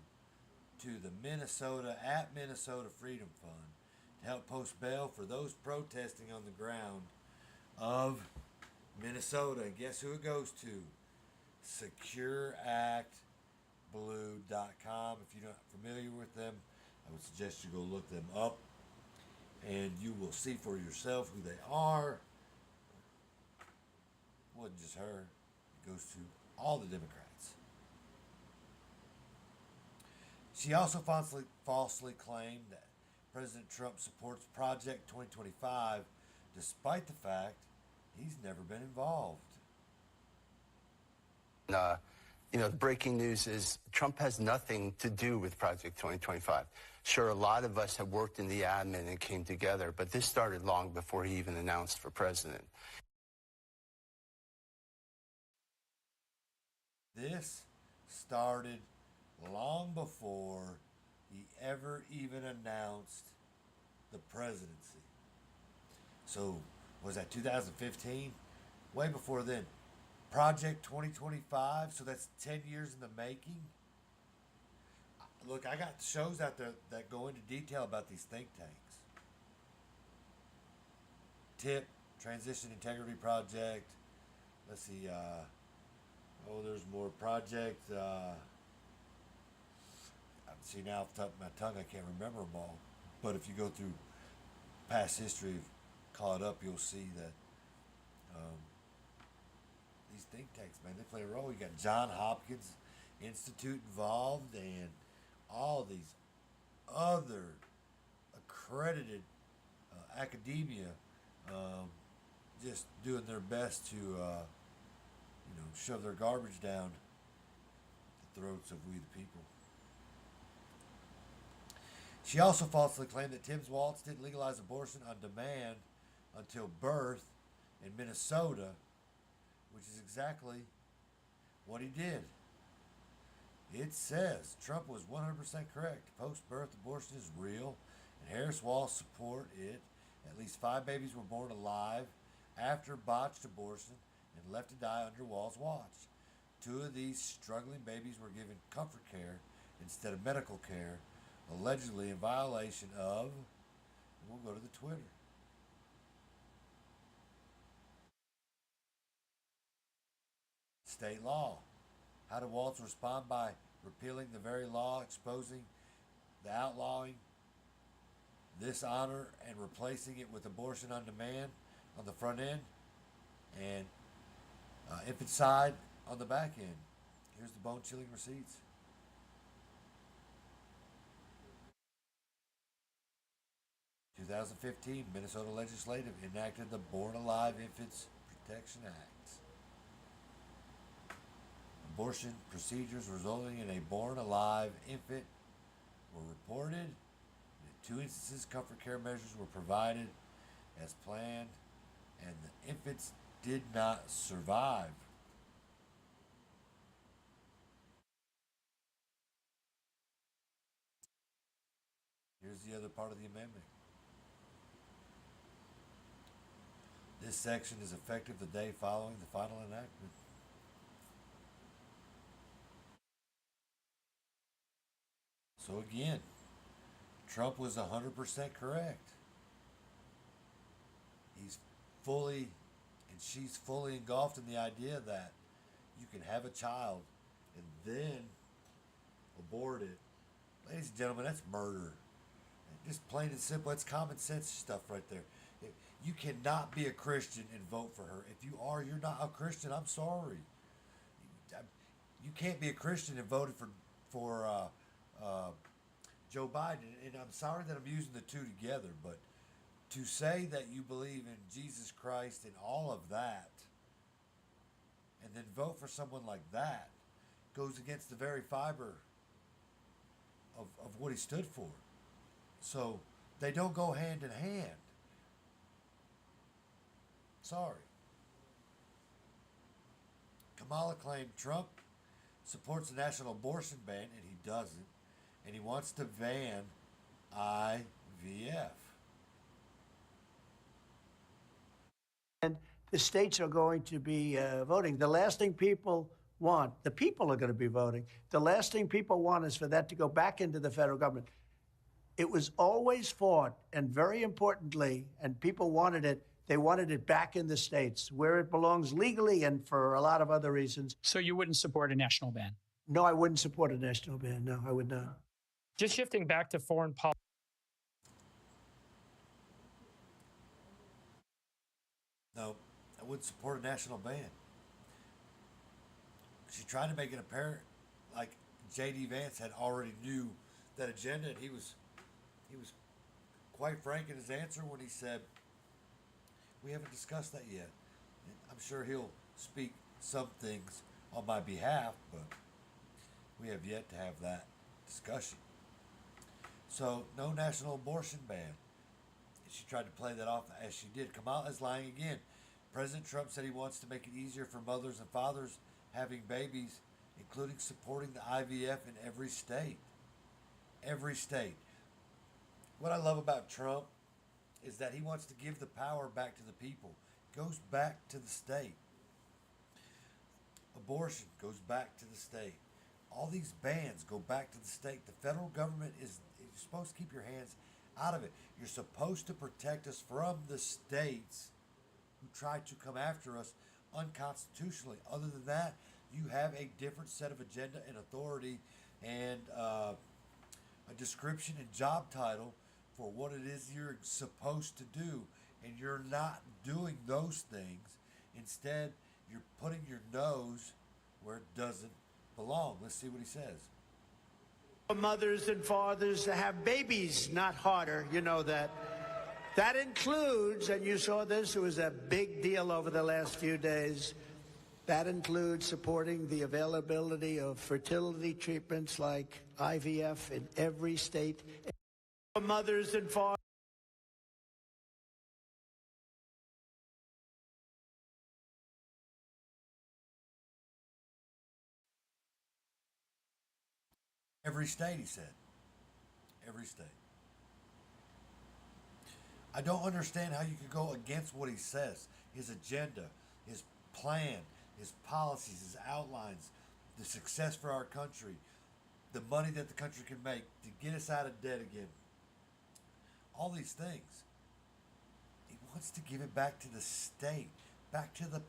to the Minnesota Freedom Fund to help post bail for those protesting on the ground of Minnesota, and guess who it goes to? SecureActBlue.com. If you're not familiar with them, I would suggest you go look them up, and you will see for yourself who they are. It wasn't just her. It goes to all the Democrats. She also falsely claimed that President Trump supports Project 2025, despite the fact he's never been involved. The breaking news is Trump has nothing to do with Project 2025. Sure, a lot of us have worked in the admin and came together, but this started long before he even announced for president. This started long before he ever even announced the presidency. So, was that 2015? Way before then. Project 2025, so that's 10 years in the making. Look, I got shows out there that go into detail about these think tanks. TIP, Transition Integrity Project. Let's see, there's more project. See, now off the top of my tongue, I can't remember them all. But if you go through past history, call it up, you'll see that these think tanks, man, they play a role. You got John Hopkins Institute involved, and all these other accredited academia just doing their best to shove their garbage down the throats of we the people. She also falsely claimed that Tim Walz didn't legalize abortion on demand until birth in Minnesota, which is exactly what he did. It says Trump was 100% correct. Post-birth abortion is real, and Harris Walz support it. At least 5 babies were born alive after botched abortion and left to die under Walz's watch. 2 of these struggling babies were given comfort care instead of medical care, allegedly in violation of, we'll go to the Twitter. State law. How did Walz respond? By repealing the very law exposing the outlawing this honor and replacing it with abortion on demand on the front end and infanticide on the back end. Here's the bone-chilling receipts. In 2015, Minnesota legislative enacted the Born Alive Infants Protection Act. Abortion procedures resulting in a born alive infant were reported. In 2 instances, comfort care measures were provided as planned, and the infants did not survive. Here's the other part of the amendment. This section is effective the day following the final enactment. So again, Trump was 100% correct. He's fully, and she's fully engulfed in the idea that you can have a child and then abort it. Ladies and gentlemen, that's murder. Just plain and simple, it's common sense stuff right there. You cannot be a Christian and vote for her. If you are, you're not a Christian. I'm sorry. You can't be a Christian and voted for Joe Biden. And I'm sorry that I'm using the two together, but to say that you believe in Jesus Christ and all of that, and then vote for someone like that, goes against the very fiber of what he stood for. So they don't go hand in hand. Sorry. Kamala claimed Trump supports the national abortion ban, and he doesn't. And he wants to ban IVF. And the states are going to be voting. The last thing people want, the people are going to be voting. The last thing people want is for that to go back into the federal government. It was always fought, and very importantly, and people wanted it, they wanted it back in the states where it belongs legally and for a lot of other reasons. So you wouldn't support a national ban? No, I wouldn't support a national ban. No, I would not. Just shifting back to foreign policy. No, I wouldn't support a national ban. She tried to make it apparent like J.D. Vance had already knew that agenda, and he was quite frank in his answer when he said, we haven't discussed that yet. And I'm sure he'll speak some things on my behalf, but we have yet to have that discussion. So, no national abortion ban. She tried to play that off as she did. Kamala is lying again. President Trump said he wants to make it easier for mothers and fathers having babies, including supporting the IVF in every state. Every state. What I love about Trump is that he wants to give the power back to the people. It goes back to the state. Abortion goes back to the state. All these bans go back to the state. The federal government is supposed to keep your hands out of it. You're supposed to protect us from the states who try to come after us unconstitutionally. Other than that, you have a different set of agenda and authority and a description and job title for what it is you're supposed to do, and you're not doing those things. Instead, you're putting your nose where it doesn't belong. Let's see what he says. For mothers and fathers to have babies, not harder, you know that. That includes, and you saw this, it was a big deal over the last few days, that includes supporting the availability of fertility treatments like IVF in every state. For mothers and fathers. Every state, he said. Every state. I don't understand how you could go against what he says. His agenda, his plan, his policies, his outlines, the success for our country, the money that the country can make to get us out of debt again. All these things. He wants to give it back to the state, back to the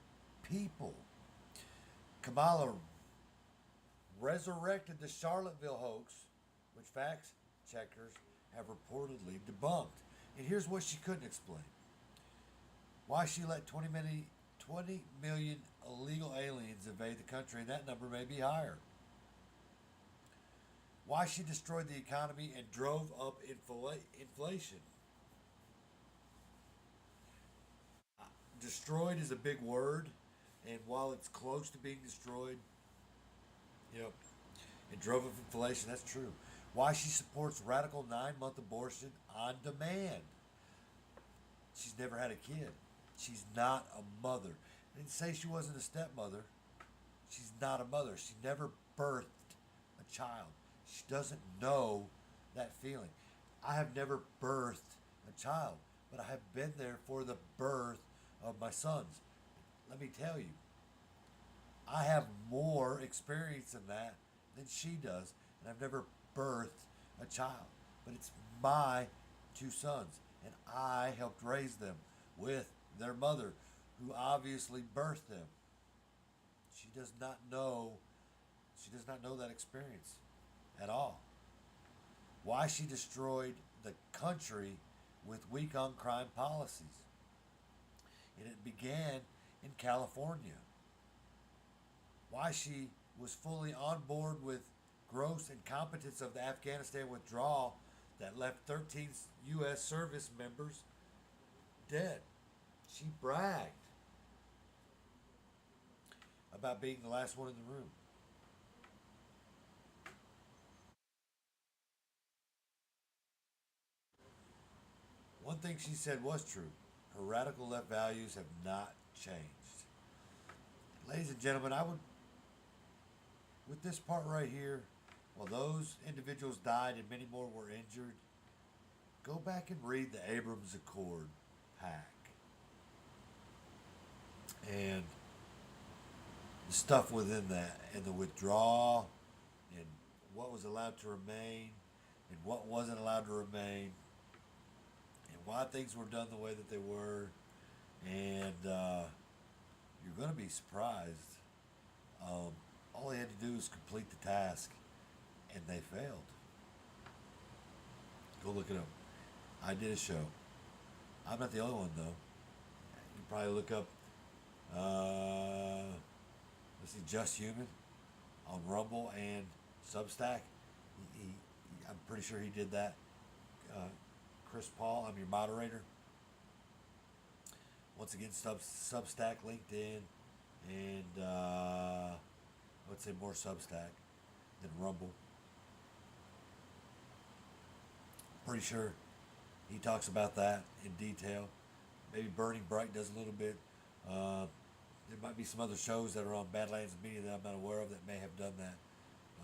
people. Kamala resurrected the Charlottesville hoax, which fact checkers have reportedly debunked. And here's what she couldn't explain. Why she let 20 million illegal aliens invade the country, and that number may be higher. Why she destroyed the economy and drove up inflation. Destroyed is a big word, and while it's close to being destroyed, it drove up inflation. That's true. Why she supports radical 9-month abortion on demand. She's never had a kid. She's not a mother. I didn't say she wasn't a stepmother. She's not a mother. She never birthed a child. She doesn't know that feeling. I have never birthed a child, but I have been there for the birth of my sons. Let me tell you, I have more experience in that than she does, and I've never birthed a child. But it's my 2 sons, and I helped raise them with their mother, who obviously birthed them. She does not know that experience at all. Why she destroyed the country with weak on crime policies. And it began in California. Why she was fully on board with gross incompetence of the Afghanistan withdrawal that left 13 U.S. service members dead. She bragged about being the last one in the room. One thing she said was true. Her radical left values have not changed. Ladies and gentlemen, with this part right here, while those individuals died and many more were injured, go back and read the Abrams Accord pack. And the stuff within that, and the withdrawal, and what was allowed to remain, and what wasn't allowed to remain, and why things were done the way that they were. And you're going to be surprised. All they had to do was complete the task, and they failed. Go look it up. I did a show. I'm not the only one, though. You can probably look up, let's see, Just Human on Rumble and Substack. I'm pretty sure he did that. Chris Paul, I'm your moderator. Once again, Substack, LinkedIn, and I would say more Substack than Rumble. Pretty sure he talks about that in detail. Maybe Burning Bright does a little bit. There might be some other shows that are on Badlands Media that I'm not aware of that may have done that.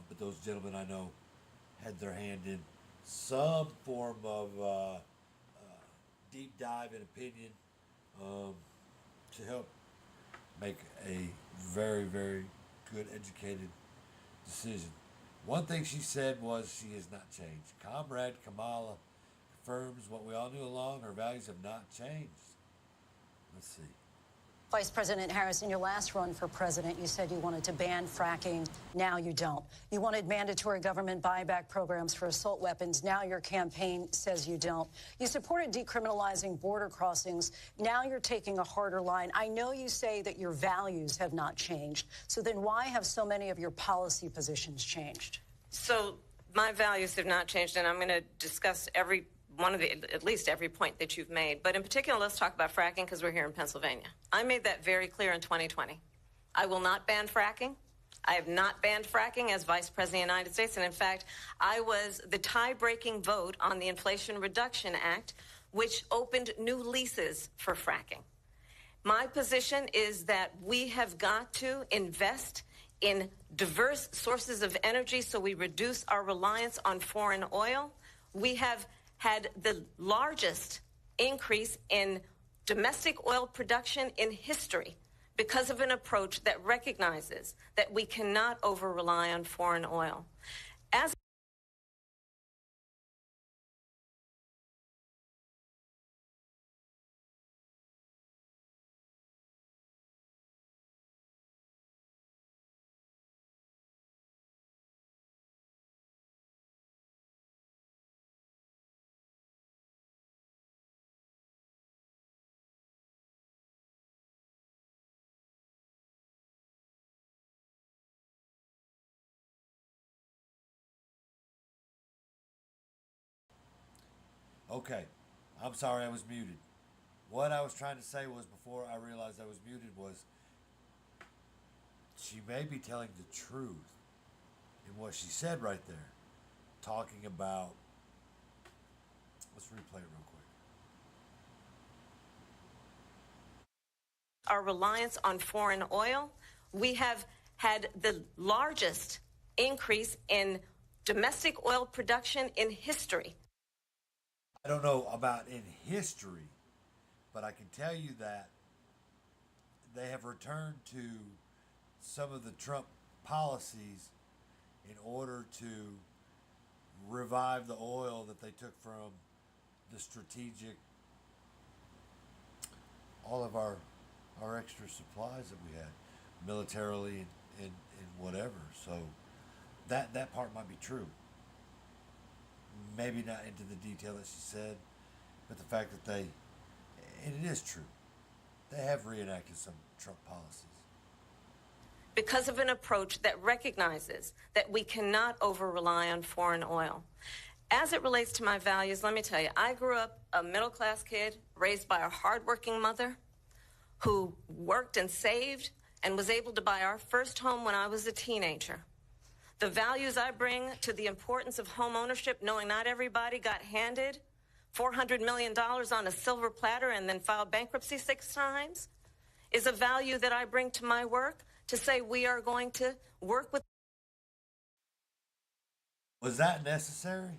But those gentlemen I know had their hand in some form of deep dive and opinion to help make a very, very good educated decision. One thing she said was she has not changed. Comrade Kamala confirms what we all knew along. Her values have not changed. Let's see. Vice President Harris, in your last run for president, you said you wanted to ban fracking. Now you don't. You wanted mandatory government buyback programs for assault weapons. Now your campaign says you don't. You supported decriminalizing border crossings. Now you're taking a harder line. I know you say that your values have not changed. So then why have so many of your policy positions changed? So my values have not changed, and I'm going to discuss at least every point that you've made. But in particular, let's talk about fracking because we're here in Pennsylvania. I made that very clear in 2020. I will not ban fracking. I have not banned fracking as Vice President of the United States. And in fact, I was the tie-breaking vote on the Inflation Reduction Act, which opened new leases for fracking. My position is that we have got to invest in diverse sources of energy so we reduce our reliance on foreign oil. We have had the largest increase in domestic oil production in history because of an approach that recognizes that we cannot over-rely on foreign oil. As Okay, I'm sorry I was muted. What I was trying to say was, before I realized I was muted, was she may be telling the truth in what she said right there, talking about, let's replay it real quick. Our reliance on foreign oil, we have had the largest increase in domestic oil production in history. I don't know about in history, but I can tell you that they have returned to some of the Trump policies in order to revive the oil that they took from the strategic, all of our extra supplies that we had, militarily and whatever. So that part might be true. Maybe not into the detail that she said, but the fact that they, and it is true, they have reenacted some Trump policies. Because of an approach that recognizes that we cannot over-rely on foreign oil. As it relates to my values, let me tell you, I grew up a middle-class kid raised by a hardworking mother who worked and saved and was able to buy our first home when I was a teenager. The values I bring to the importance of home ownership, knowing not everybody got handed $400 million on a silver platter and then filed bankruptcy 6 times, is a value that I bring to my work, to say we are going to work with. Was that necessary?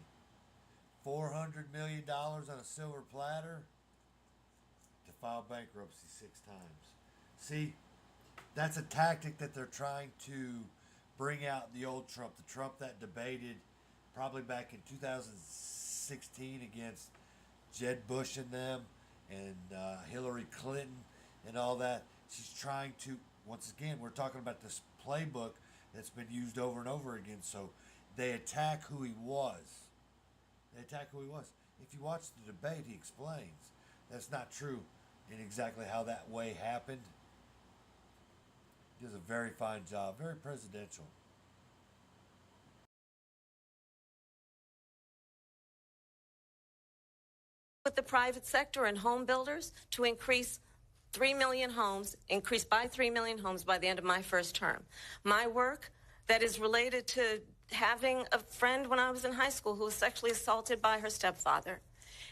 $400 million on a silver platter to file bankruptcy 6 times. See, that's a tactic that they're trying to bring out the old Trump, the Trump that debated probably back in 2016 against Jeb Bush and them and Hillary Clinton and all that. She's trying to, once again, we're talking about this playbook that's been used over and over again. So they attack who he was. If you watch the debate, he explains that's not true in exactly how that way happened. He does a very fine job, very presidential. With the private sector and home builders to increase 3 million homes, increase by 3 million homes by the end of my first term. My work that is related to having a friend when I was in high school who was sexually assaulted by her stepfather.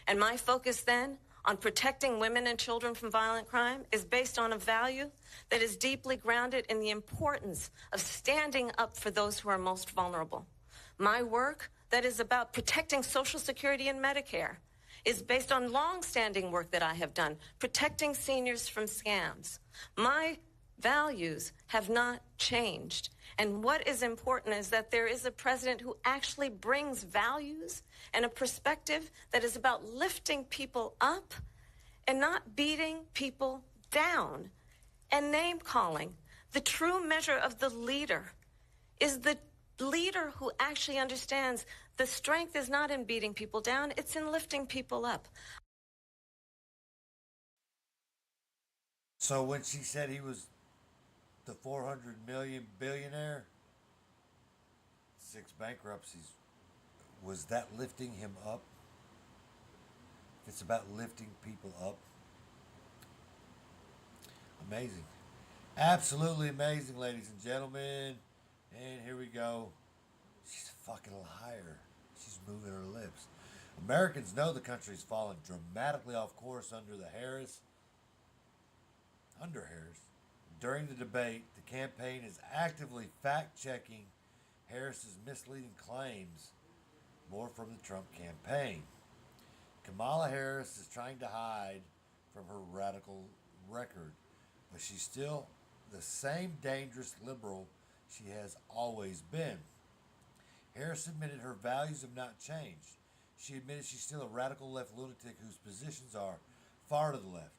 And my focus then on protecting women and children from violent crime is based on a value that is deeply grounded in the importance of standing up for those who are most vulnerable. My work that is about protecting Social Security and Medicare is based on long-standing work that I have done, protecting seniors from scams. My values have not changed. And what is important is that there is a president who actually brings values and a perspective that is about lifting people up and not beating people down and name-calling. The true measure of the leader is the leader who actually understands the strength is not in beating people down, it's in lifting people up. So when she said he was the 400 million billionaire, 6 bankruptcies, was that lifting him up? It's about lifting people up. Amazing. Absolutely amazing, ladies and gentlemen. And here we go. She's a fucking liar. She's moving her lips. Americans know the country's fallen dramatically off course under Harris. During the debate, the campaign is actively fact-checking Harris's misleading claims, more from the Trump campaign. Kamala Harris is trying to hide from her radical record, but she's still the same dangerous liberal she has always been. Harris admitted her values have not changed. She admitted she's still a radical left lunatic whose positions are far to the left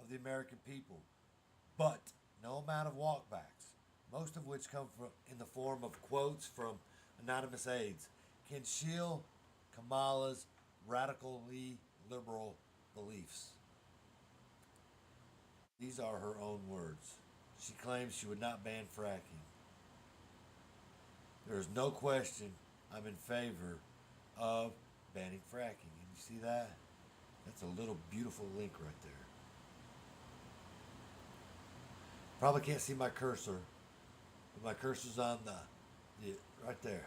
of the American people. But no amount of walkbacks, most of which come from in the form of quotes from anonymous aides, can shield Kamala's radically liberal beliefs. These are her own words. She claims she would not ban fracking. There is no question I'm in favor of banning fracking. And you see that? That's a little beautiful link right there. Probably can't see my cursor, but my cursor's on the right there.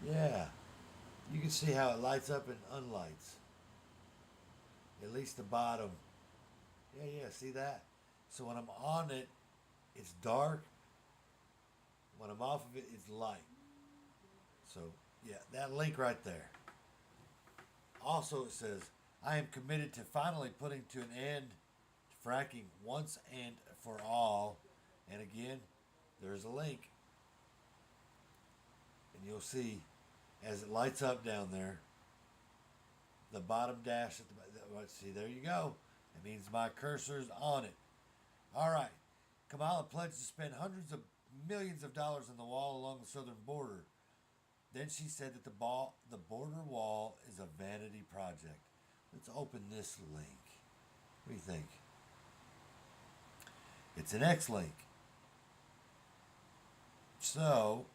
Yeah, you can see how it lights up and unlights. At least the bottom. Yeah, see that? So when I'm on it, it's dark. When I'm off of it, it's light. So, yeah, that link right there. Also, it says, I am committed to finally putting to an end to fracking once and for all. And again, there's a link. And you'll see, as it lights up down there, the bottom dash at the see, there you go. It means my cursor's on it. All right. Kamala pledged to spend hundreds of millions of dollars on the wall along the southern border. Then she said that the border wall is a vanity project. Let's open this link. What do you think? It's an X link. So,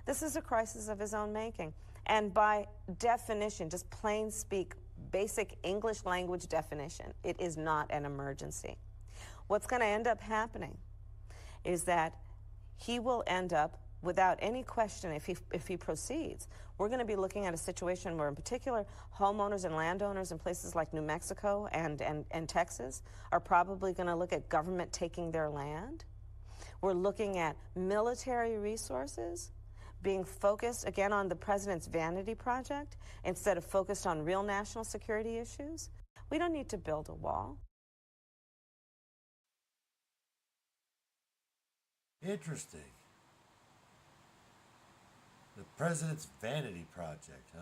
this is a crisis of his own making. And by definition, just plain speak, basic English language definition, it is not an emergency. What's going to end up happening is that he will end up, without any question, if he proceeds, we're going to be looking at a situation where, in particular, homeowners and landowners in places like New Mexico and Texas are probably going to look at government taking their land. We're looking at military resources being focused, again, on the president's vanity project instead of focused on real national security issues. We don't need to build a wall. interesting. The president's vanity project, huh?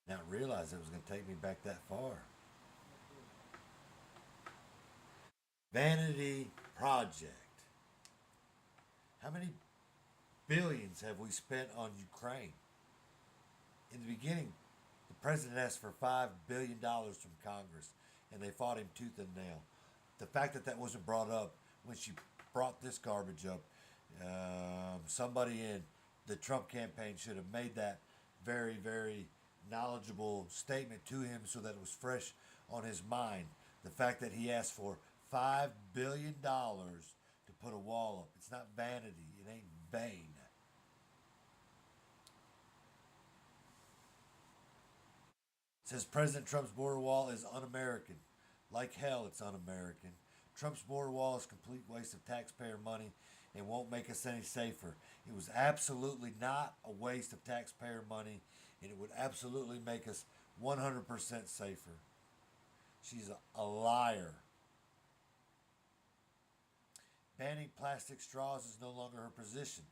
Now realize it was going to take me back that far. Vanity project. How many billions have we spent on Ukraine? In the beginning, the president asked for $5 billion from Congress, and they fought him tooth and nail. The fact that that wasn't brought up when she brought this garbage up, somebody in the Trump campaign should have made that very, very knowledgeable statement to him so that it was fresh on his mind. The fact that he asked for $5 billion to put a wall up. It's not vanity. It ain't vain. It says President Trump's border wall is un-American. Like hell, it's un-American. Trump's border wall is a complete waste of taxpayer money and won't make us any safer. It was absolutely not a waste of taxpayer money, and it would absolutely make us 100% safer. She's a liar. Banning plastic straws is no longer her position.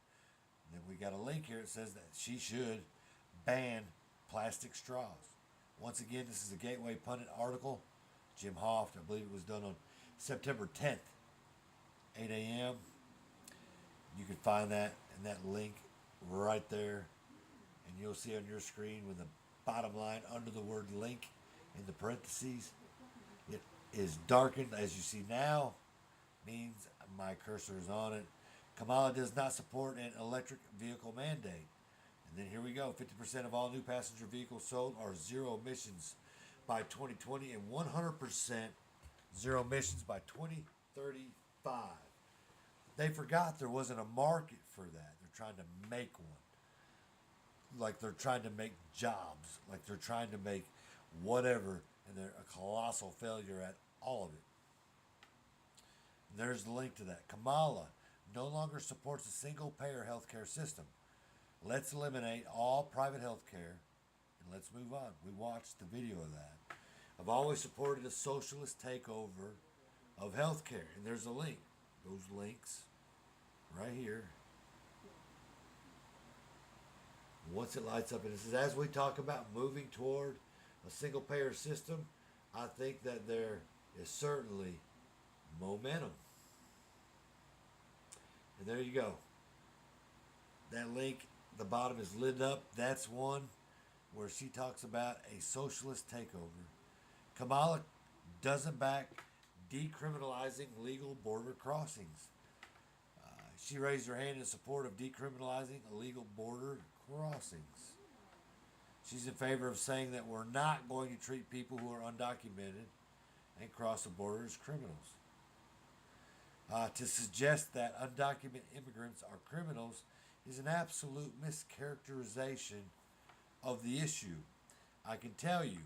And then we got a link here that says that she should ban plastic straws. Once again, this is a Gateway Pundit article. Jim Hoft, I believe it was done on September 10th, 8 a.m. You can find that and that link right there. And you'll see on your screen with the bottom line under the word link in the parentheses. It is darkened as you see now. Means my cursor is on it. Kamala does not support an electric vehicle mandate. And then here we go. 50% of all new passenger vehicles sold are zero emissions by 2020 and 100% zero emissions by 2035. They forgot there wasn't a market for that. They're trying to make one. Like they're trying to make jobs. Like they're trying to make whatever. And they're a colossal failure at all of it. And there's the link to that. Kamala no longer supports a single-payer healthcare system. Let's eliminate all private healthcare and let's move on. We watched the video of that. I've always supported a socialist takeover of healthcare. And there's a link. Those links right here. Once it lights up, and it says, as we talk about moving toward a single-payer system, I think that there is certainly momentum. And there you go. That link, the bottom is lit up. That's one where she talks about a socialist takeover. Kamala doesn't back decriminalizing legal border crossings. She raised her hand in support of decriminalizing illegal border crossings. She's in favor of saying that we're not going to treat people who are undocumented and cross the border as criminals. To suggest that undocumented immigrants are criminals is an absolute mischaracterization of the issue. I can tell you,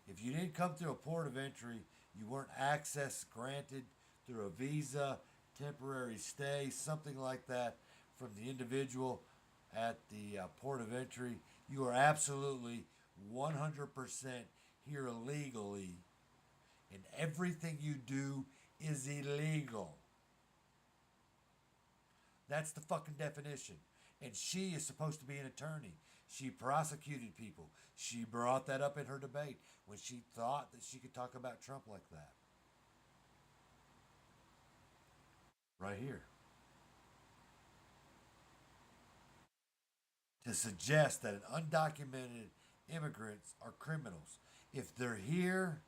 if you didn't come through a port of entry, you weren't access granted through a visa, temporary stay, something like that from the individual at the port of entry, you are absolutely 100% here illegally, and everything you do is illegal. That's the fucking definition. And she is supposed to be an attorney. She prosecuted people. She brought that up in her debate when she thought that she could talk about Trump like that. Right here. To suggest that undocumented immigrants are criminals. If they're here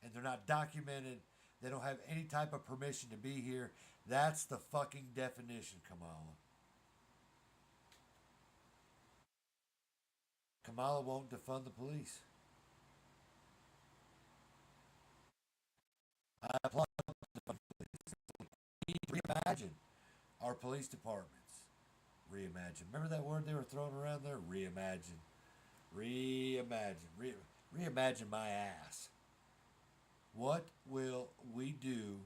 and they're not documented, they don't have any type of permission to be here. That's the fucking definition, Kamala. Kamala won't defund the police. I applaud the police. We need to reimagine our police departments. Reimagine. Remember that word they were throwing around there? Reimagine. Reimagine. Reimagine my ass. What will we do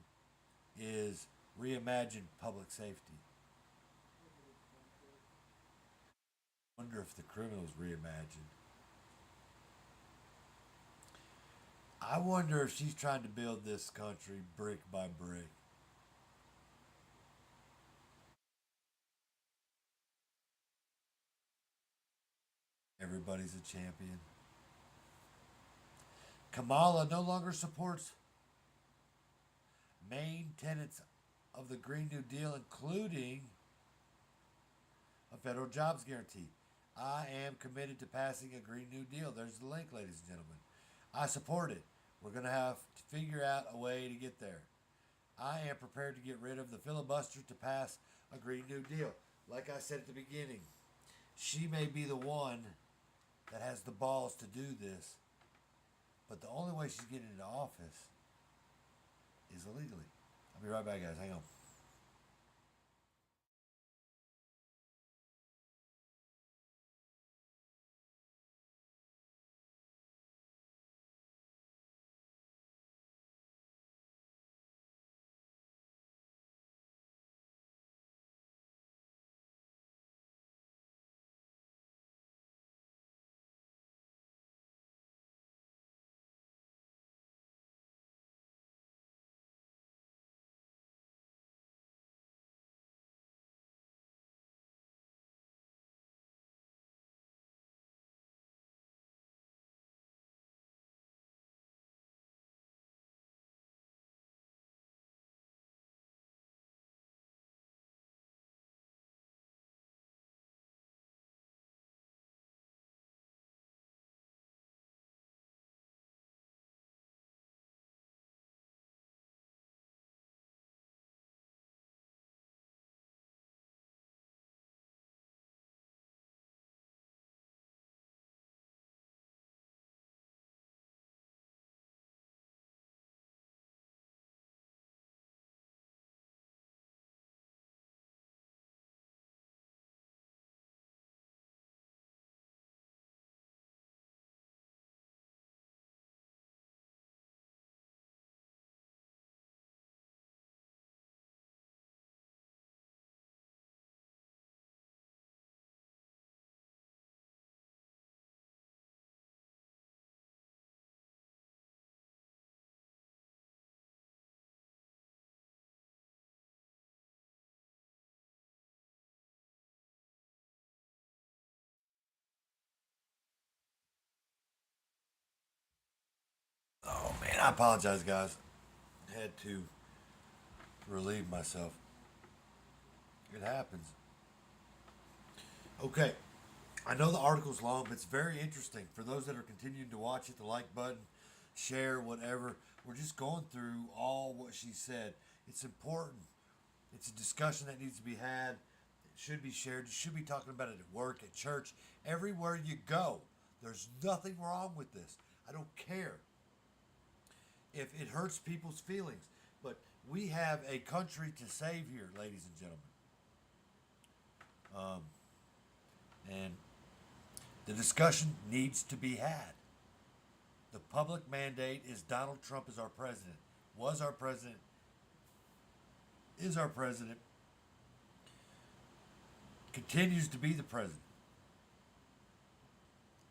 is reimagine public safety. Wonder if the criminals reimagine. I wonder if she's trying to build this country brick by brick. Everybody's a champion. Kamala no longer supports main tenets of the Green New Deal, including a federal jobs guarantee. I am committed to passing a Green New Deal. There's the link, ladies and gentlemen. I support it. We're going to have to figure out a way to get there. I am prepared to get rid of the filibuster to pass a Green New Deal. Like I said at the beginning, she may be the one that has the balls to do this, but the only way she's getting into office is illegally. I'll be right back, guys. Hang on. And I apologize, guys. I had to relieve myself. It happens. Okay. I know the article's long, but it's very interesting. For those that are continuing to watch it, the like button, share, whatever. We're just going through all what she said. It's important. It's a discussion that needs to be had. It should be shared. You should be talking about it at work, at church, everywhere you go. There's nothing wrong with this. I don't care if it hurts people's feelings. But we have a country to save here, ladies and gentlemen. And the discussion needs to be had. The public mandate is Donald Trump is our president, was our president, is our president, continues to be the president.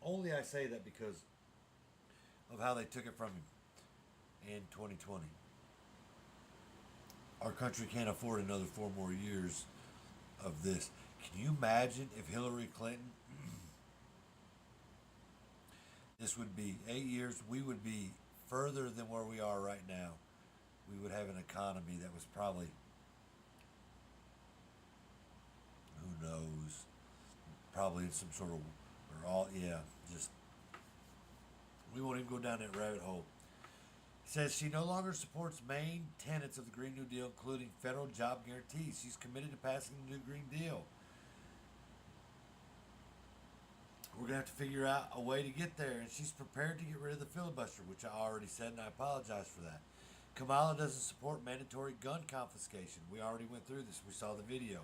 Only I say that because of how they took it from him in 2020. Our country can't afford another 4 more years of this. Can you imagine if Hillary Clinton, this would be 8 years, we would be further than where we are right now. We would have an economy that was probably, who knows, probably in some sort of, just, we won't even go down that rabbit hole. It says she no longer supports main tenets of the Green New Deal, including federal job guarantees. She's committed to passing the new Green Deal. We're going to have to figure out a way to get there, and she's prepared to get rid of the filibuster, which I already said, and I apologize for that. Kamala doesn't support mandatory gun confiscation. We already went through this. We saw the video.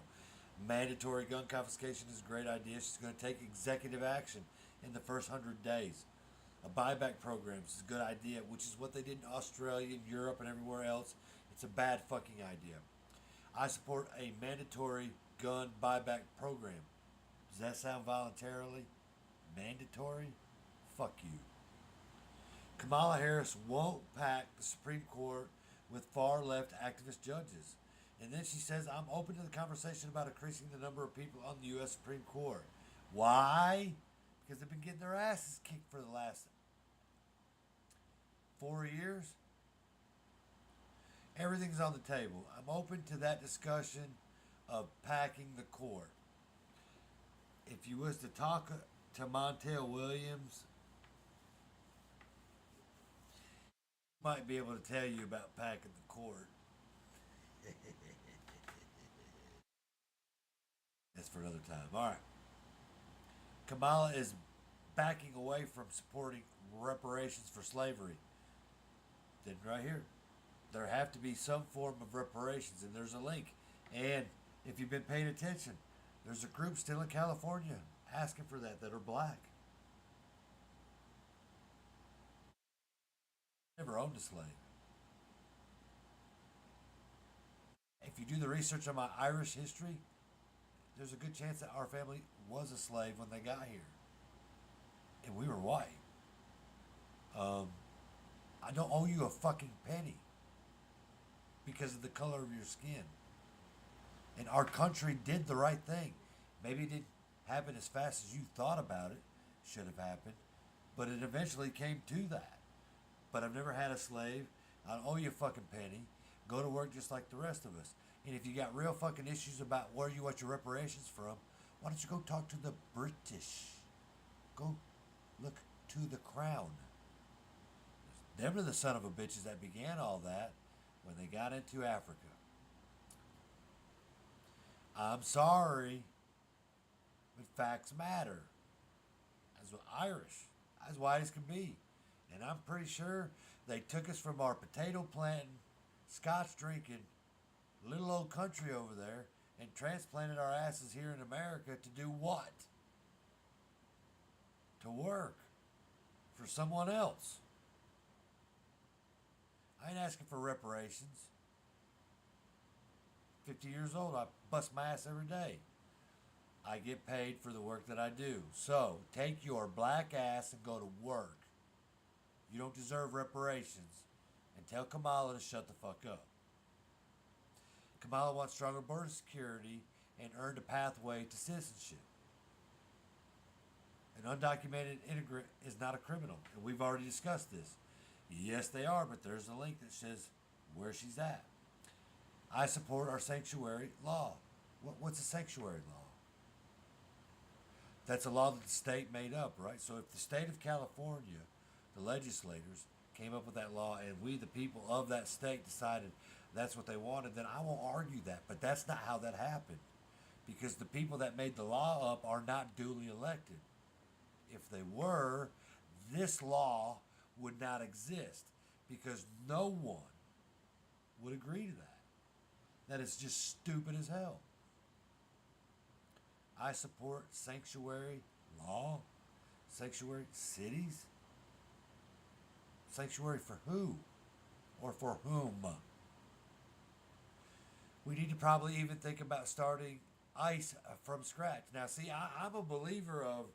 Mandatory gun confiscation is a great idea. She's going to take executive action in the first 100 days. A buyback program is a good idea, which is what they did in Australia and Europe and everywhere else. It's a bad fucking idea. I support a mandatory gun buyback program. Does that sound voluntarily? Mandatory? Fuck you. Kamala Harris won't pack the Supreme Court with far-left activist judges. And then she says, I'm open to the conversation about increasing the number of people on the U.S. Supreme Court. Why? Because they've been getting their asses kicked for the last 4 years. Everything's on the table. I'm open to that discussion of packing the court. If you was to talk to Montel Williams, he might be able to tell you about packing the court. That's for another time. All right. Kamala is backing away from supporting reparations for slavery. Then right here, there have to be some form of reparations, and there's a link. And if you've been paying attention, there's a group still in California asking for that are black. Never owned a slave. If you do the research on my Irish history, there's a good chance that our family was a slave when they got here. And we were white. I don't owe you a fucking penny because of the color of your skin. And our country did the right thing. Maybe it didn't happen as fast as you thought about it should have happened, but it eventually came to that. But I've never had a slave. I don't owe you a fucking penny. Go to work just like the rest of us. And if you got real fucking issues about where you want your reparations from, why don't you go talk to the British? Go look to the Crown. Them are the son of a bitches that began all that when they got into Africa. I'm sorry, but facts matter. As Irish, as white as can be. And I'm pretty sure they took us from our potato planting, scotch drinking, little old country over there and transplanted our asses here in America to do what? To work for someone else. I ain't asking for reparations. 50 years old, I bust my ass every day. I get paid for the work that I do. So, take your black ass and go to work. You don't deserve reparations. And tell Kamala to shut the fuck up. Kamala wants stronger border security and earned a pathway to citizenship. An undocumented immigrant is not a criminal, and we've already discussed this. Yes, they are, but there's a link that says where she's at. I support our sanctuary law. What's a sanctuary law? That's a law that the state made up, right? So if the state of California, the legislators, came up with that law and we, the people of that state, decided that's what they wanted, then I won't argue that. But that's not how that happened, because the people that made the law up are not duly elected. If they were, this law would not exist, because no one would agree to that. That is just stupid as hell. I support sanctuary law, sanctuary cities. Sanctuary for who? Or for whom? We need to probably even think about starting ICE from scratch. Now, see, I'm a believer of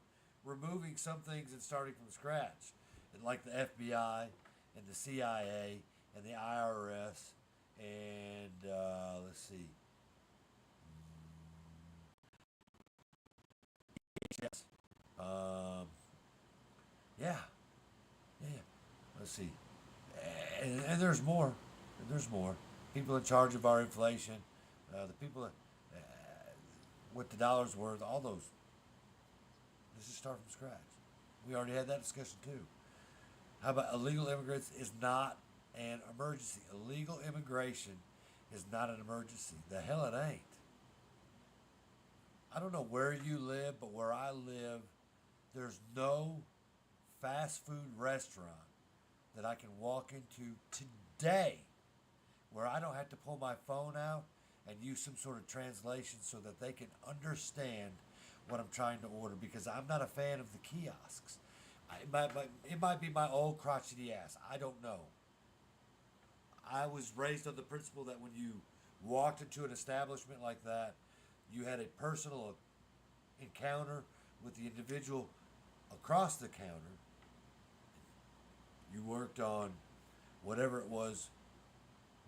removing some things and starting from scratch, like the FBI and the CIA and the IRS and let's see. Yes. Yeah. Let's see. And there's more. And there's more. People in charge of our inflation, the people with the dollar's worth, all those. Let's just start from scratch. We already had that discussion too. How about illegal immigrants is not an emergency? Illegal immigration is not an emergency. The hell it ain't. I don't know where you live, but where I live, there's no fast food restaurant that I can walk into today where I don't have to pull my phone out and use some sort of translation so that they can understand what I'm trying to order, because I'm not a fan of the kiosks. It might be my old crotchety ass. I don't know. I was raised on the principle that when you walked into an establishment like that, you had a personal encounter with the individual across the counter. You worked on whatever it was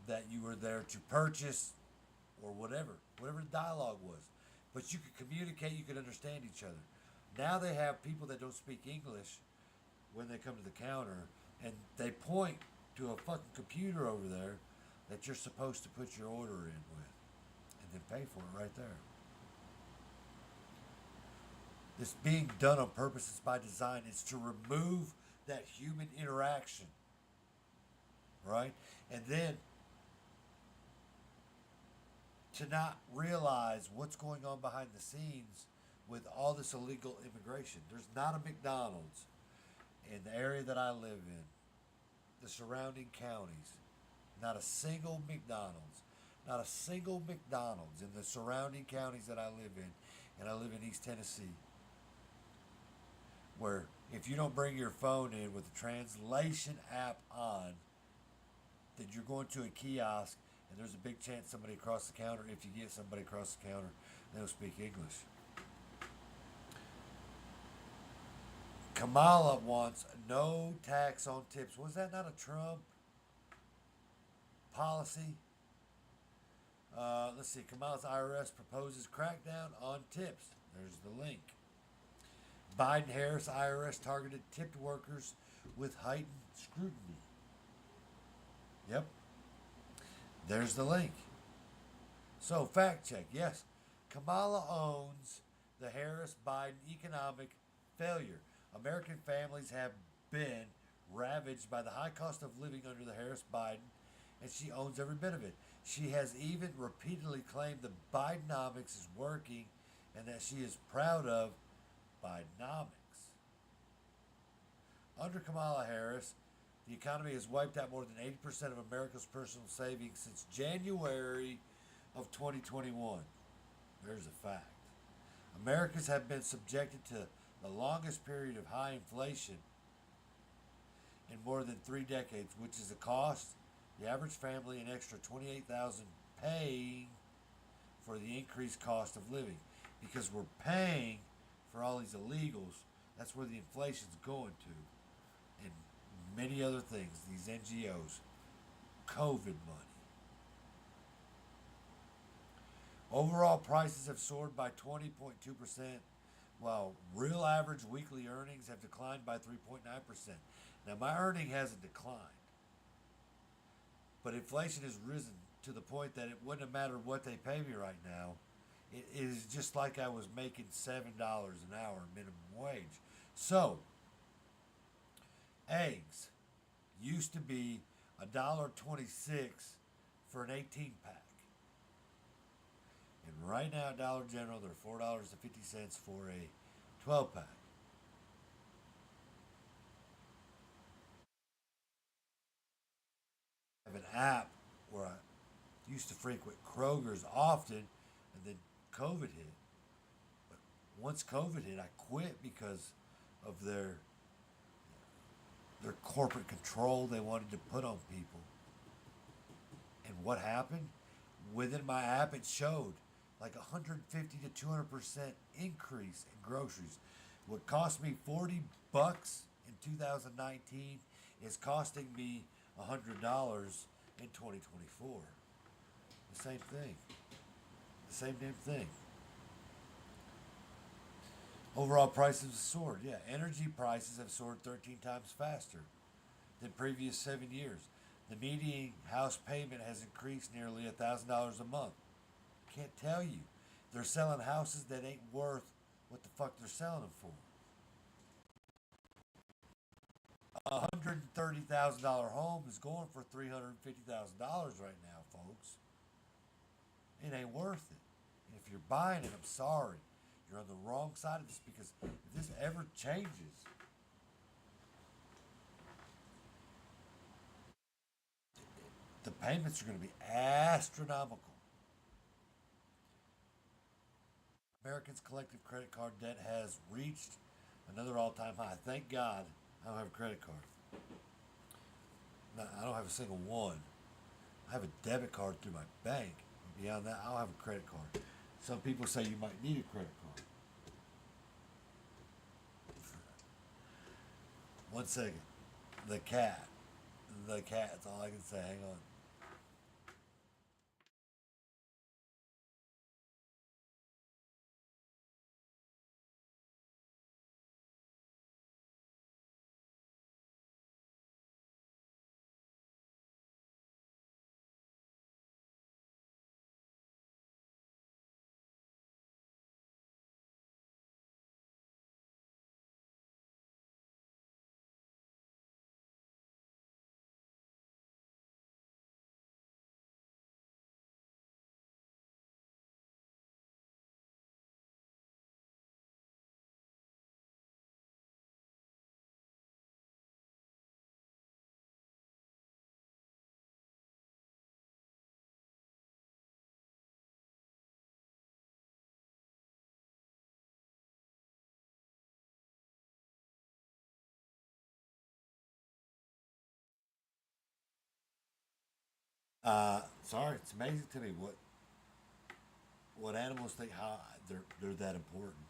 that you were there to purchase, or whatever the dialogue was. But you could communicate, you could understand each other. Now they have people that don't speak English when they come to the counter, and they point to a fucking computer over there that you're supposed to put your order in with, and then pay for it right there. This being done on purpose, is by design. It's to remove that human interaction, right? And then to not realize what's going on behind the scenes with all this illegal immigration. There's not a McDonald's in the area that I live in, the surrounding counties. Not a single McDonald's. Not a single McDonald's in the surrounding counties that I live in. And I live in East Tennessee, where if you don't bring your phone in with the translation app on, then you're going to a kiosk, and there's a big chance somebody across the counter, if you get somebody across the counter, they'll speak English. Kamala wants no tax on tips. Was that not a Trump policy? Let's see. Kamala's IRS proposes crackdown on tips. There's the link. Biden-Harris IRS targeted tipped workers with heightened scrutiny. Yep. There's the link. So, fact check. Yes, Kamala owns the Harris-Biden economic failure. American families have been ravaged by the high cost of living under the Harris-Biden, and she owns every bit of it. She has even repeatedly claimed the Bidenomics is working and that she is proud of Bidenomics. Under Kamala Harris, the economy has wiped out more than 80% of America's personal savings since January of 2021. There's a fact. Americans have been subjected to the longest period of high inflation in more than 3 decades, which is a cost the average family an extra $28,000 paying for the increased cost of living. Because we're paying for all these illegals, that's where the inflation's going to. And many other things, these NGOs, COVID money. Overall prices have soared by 20.2%, while real average weekly earnings have declined by 3.9%. Now, my earning hasn't declined, but inflation has risen to the point that it wouldn't have mattered what they pay me right now. It is just like I was making $7 an hour minimum wage. So, eggs used to be $1.26 for an 18-pack. And right now at Dollar General, they're $4.50 for a 12-pack. I have an app where I used to frequent Kroger's often, and then COVID hit. But once COVID hit, I quit because of their corporate control they wanted to put on people. And what happened? Within my app, it showed like 150 to 200% increase in groceries. What cost me $40 in 2019 is costing me $100 in 2024. The same thing. The same damn thing. Overall prices have soared. Yeah, energy prices have soared 13 times faster than previous 7 years. The median house payment has increased nearly $1,000 a month. Can't tell you. They're selling houses that ain't worth what the fuck they're selling them for. A $130,000 home is going for $350,000 right now, folks. It ain't worth it. And if you're buying it, I'm sorry. You're on the wrong side of this, because if this ever changes, the payments are going to be astronomical. Americans' collective credit card debt has reached another all-time high. Thank God I don't have a credit card. No, I don't have a single one. I have a debit card through my bank. Beyond that, I don't have a credit card. Some people say you might need a credit card. 1 second. The cat. That's all I can say. Hang on. Sorry, it's amazing to me what animals think how they're that important.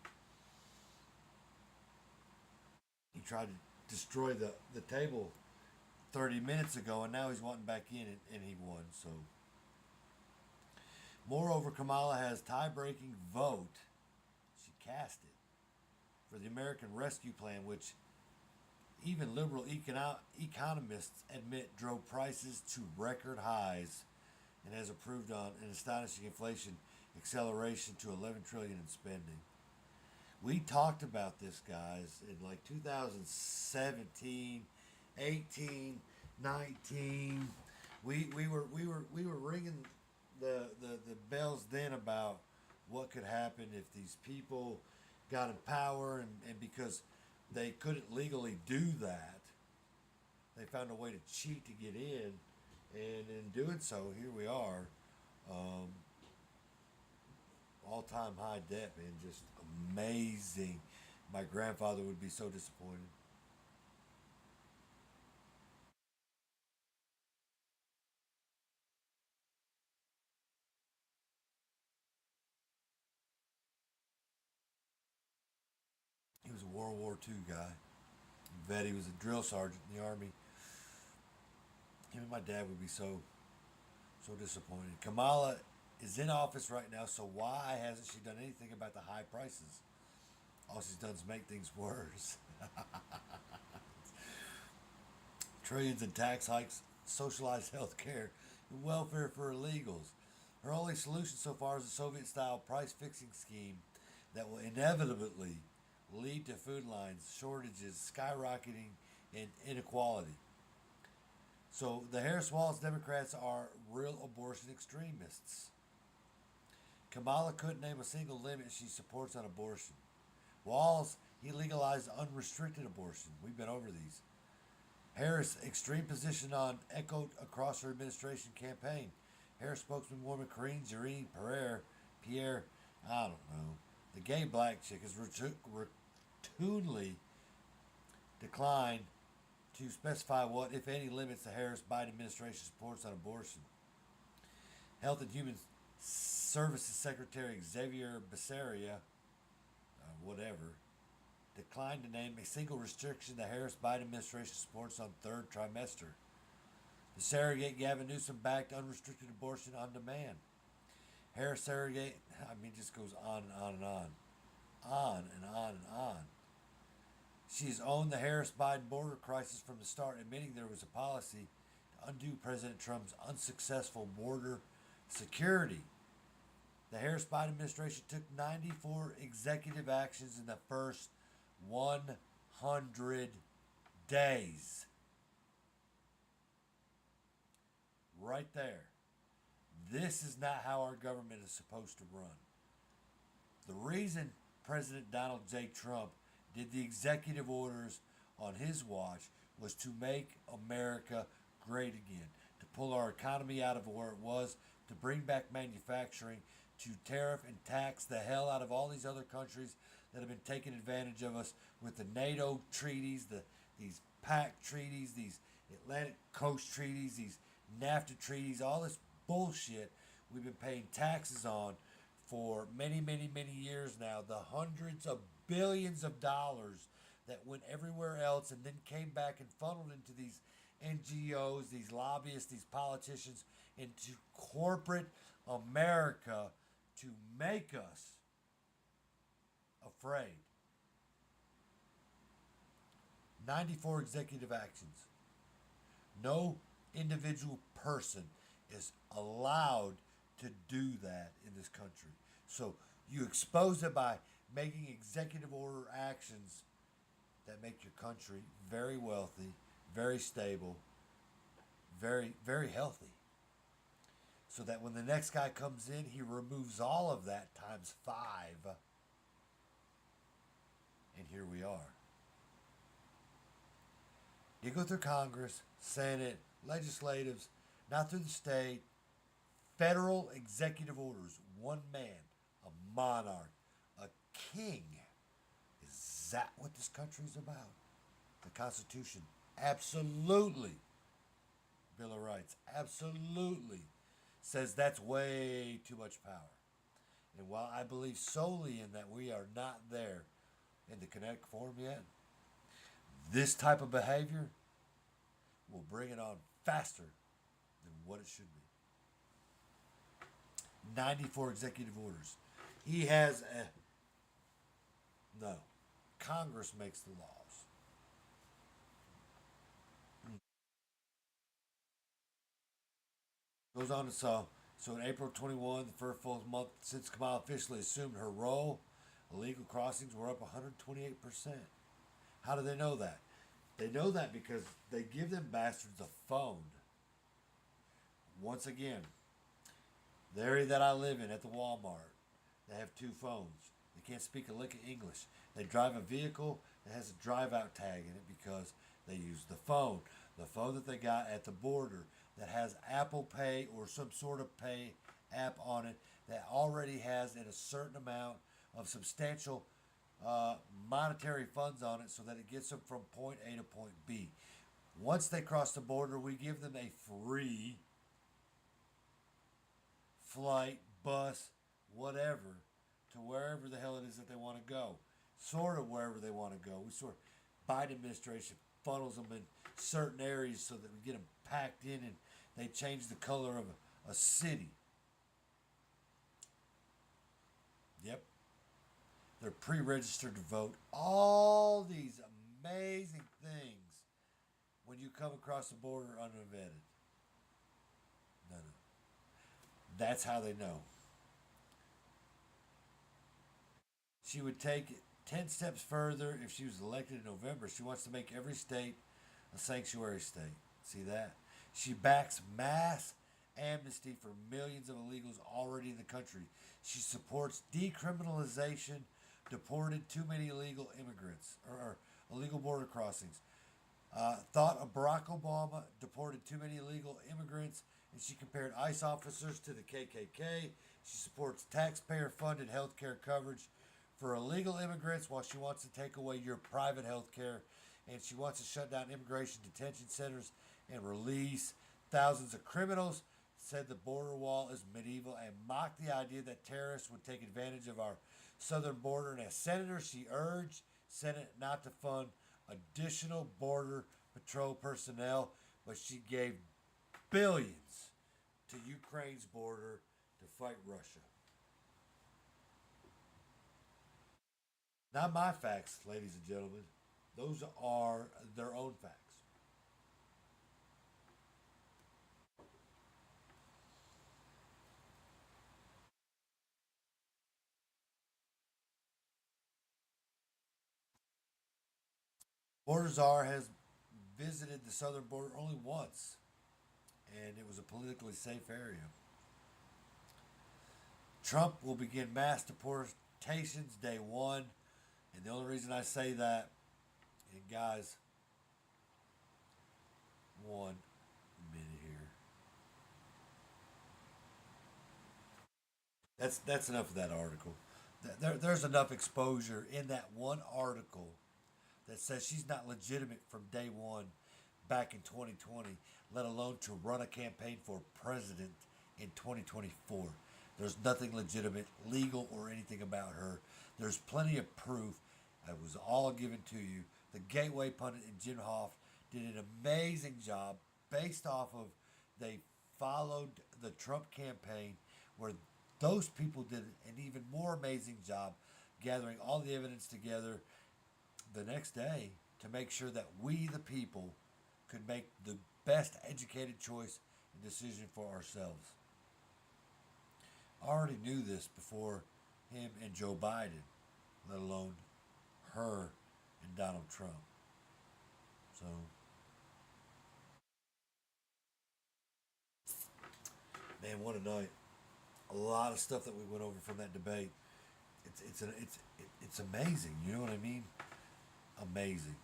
He tried to destroy the table 30 minutes ago, and now he's wanting back in, and he won. So, moreover, Kamala has tie-breaking vote. She cast it for the American Rescue Plan, which even liberal economists admit drove prices to record highs and has approved on an astonishing inflation acceleration to $11 trillion in spending. We talked about this, guys, in like 2017, 18, 19. We were ringing the bells then about what could happen if these people got in power, and because they couldn't legally do that, they found a way to cheat to get in, and in doing so, here we are, all-time high debt, man, just amazing. My grandfather would be so disappointed. He was a World War II guy. Vet, he was a drill sergeant in the Army. Him and my dad would be so disappointed. Kamala is in office right now, so why hasn't she done anything about the high prices? All she's done is make things worse. Trillions in tax hikes, socialized health care, and welfare for illegals. Her only solution so far is a Soviet-style price-fixing scheme that will inevitably lead to food lines, shortages, skyrocketing, and inequality. So the Harris-Wallace Democrats are real abortion extremists. Kamala couldn't name a single limit she supports on abortion. Walls, he legalized unrestricted abortion. We've been over these. Harris' extreme position on echoed across her administration campaign. Harris spokesman woman Karine Pierre, I don't know, the gay black chick has routinely declined to specify what, if any, limits the Harris-Biden administration supports on abortion. Health and Human Services Secretary Xavier Becerra, whatever, declined to name a single restriction the Harris-Biden administration supports on third trimester. The surrogate Gavin Newsom backed unrestricted abortion on demand. Harris surrogate, just goes on and on and on. On and on and on. She's owned the Harris-Biden border crisis from the start, admitting there was a policy to undo President Trump's unsuccessful border security. The Harris-Biden administration took 94 executive actions in the first 100 days. Right there. This is not how our government is supposed to run. The reason President Donald J. Trump did the executive orders on his watch was to make America great again, to pull our economy out of where it was, to bring back manufacturing, to tariff and tax the hell out of all these other countries that have been taking advantage of us with the NATO treaties, these PAC treaties, these Atlantic Coast treaties, these NAFTA treaties, all this bullshit we've been paying taxes on for many, many, many years now. The hundreds of billions of dollars that went everywhere else and then came back and funneled into these NGOs, these lobbyists, these politicians, into corporate America to make us afraid. 94 executive actions. No individual person is allowed to do that in this country. So you expose it by making executive order actions that make your country very wealthy, very stable, very, very healthy. So that when the next guy comes in, he removes all of that times 5. And here we are. You go through Congress, Senate, legislatives, not through the state, federal executive orders, one man, a monarch, a king. Is that what this country is about? The Constitution, absolutely. Bill of Rights, absolutely says that's way too much power. And while I believe solely in that we are not there in the kinetic form yet, this type of behavior will bring it on faster than what it should be. 94 executive orders. He has no. Congress makes the laws. Goes on to so in April 21, the first full month since Kamala officially assumed her role, illegal crossings were up 128%. How do they know that? They know that because they give them bastards a phone. Once again, the area that I live in at the Walmart, they have 2 phones. They can't speak a lick of English. They drive a vehicle that has a drive-out tag in it because they use the phone. The phone that they got at the border that has Apple Pay or some sort of pay app on it that already has in a certain amount of substantial monetary funds on it so that it gets them from point A to point B. Once they cross the border, we give them a free flight, bus, whatever, to wherever the hell it is that they want to go. Sort of wherever they want to go. We sort of, Biden administration funnels them in certain areas so that we get them packed in and they change the color of a city. Yep. They're pre-registered to vote. All these amazing things when you come across the border unvetted. No. That's how they know. She would take it 10 steps further if she was elected in November. She wants to make every state a sanctuary state. See that? She backs mass amnesty for millions of illegals already in the country. She supports decriminalization, deported too many illegal immigrants, or illegal border crossings. Thought of Barack Obama deported too many illegal immigrants, and she compared ICE officers to the KKK. She supports taxpayer-funded health care coverage for illegal immigrants while she wants to take away your private health care, and she wants to shut down immigration detention centers and release thousands of criminals, said the border wall is medieval, and mocked the idea that terrorists would take advantage of our southern border. And as senator, she urged Senate not to fund additional border patrol personnel, but she gave billions to Ukraine's border to fight Russia. Not my facts, ladies and gentlemen. Those are their own facts. Border Czar has visited the southern border only once, and it was a politically safe area. Trump will begin mass deportations day one, and the only reason I say that, and guys, 1 minute here. That's enough of that article. There's enough exposure in that one article that says she's not legitimate from day one back in 2020, let alone to run a campaign for president in 2024. There's nothing legitimate, legal, or anything about her. There's plenty of proof. It was all given to you. The Gateway pundit and Jim Hoff did an amazing job based off of they followed the Trump campaign, where those people did an even more amazing job gathering all the evidence together the next day to make sure that we, the people, could make the best educated choice and decision for ourselves. I already knew this before him and Joe Biden, let alone her and Donald Trump. So, man, what a night. A lot of stuff that we went over from that debate. It's amazing. You know what I mean? Amazing.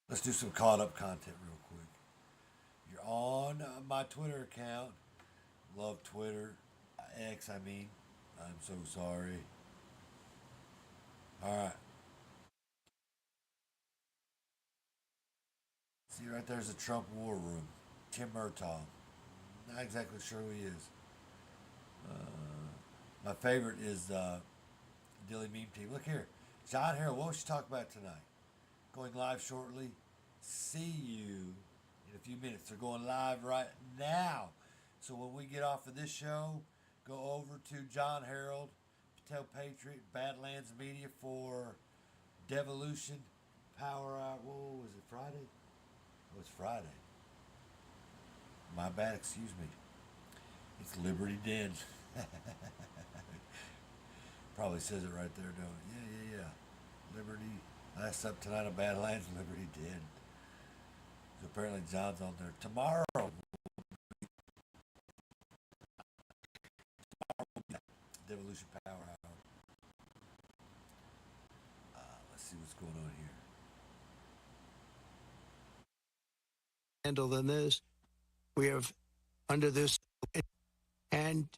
Let's do some caught up content real quick. You're on my Twitter account. Love Twitter. X, I mean. I'm so sorry. Alright. See right there's a Trump war room. Tim Murtaugh. Not exactly sure who he is. My favorite is Dilly Meme Team. Look here. John Harrell, what was she talking about tonight? Going live shortly. See you in a few minutes. They're going live right now. So when we get off of this show, go over to John Harrell, Patel Patriot, Badlands Media for Devolution Power Hour. Whoa, was it Friday? Oh, it's Friday. My bad, excuse me. It's Liberty Den. Probably says it right there, don't it? Yeah. Liberty. Last up tonight on Badlands, Liberty Den. So apparently John's on there. Tomorrow. Devolution Power Hour. Let's see what's going on here. Handle than this. We have under this, and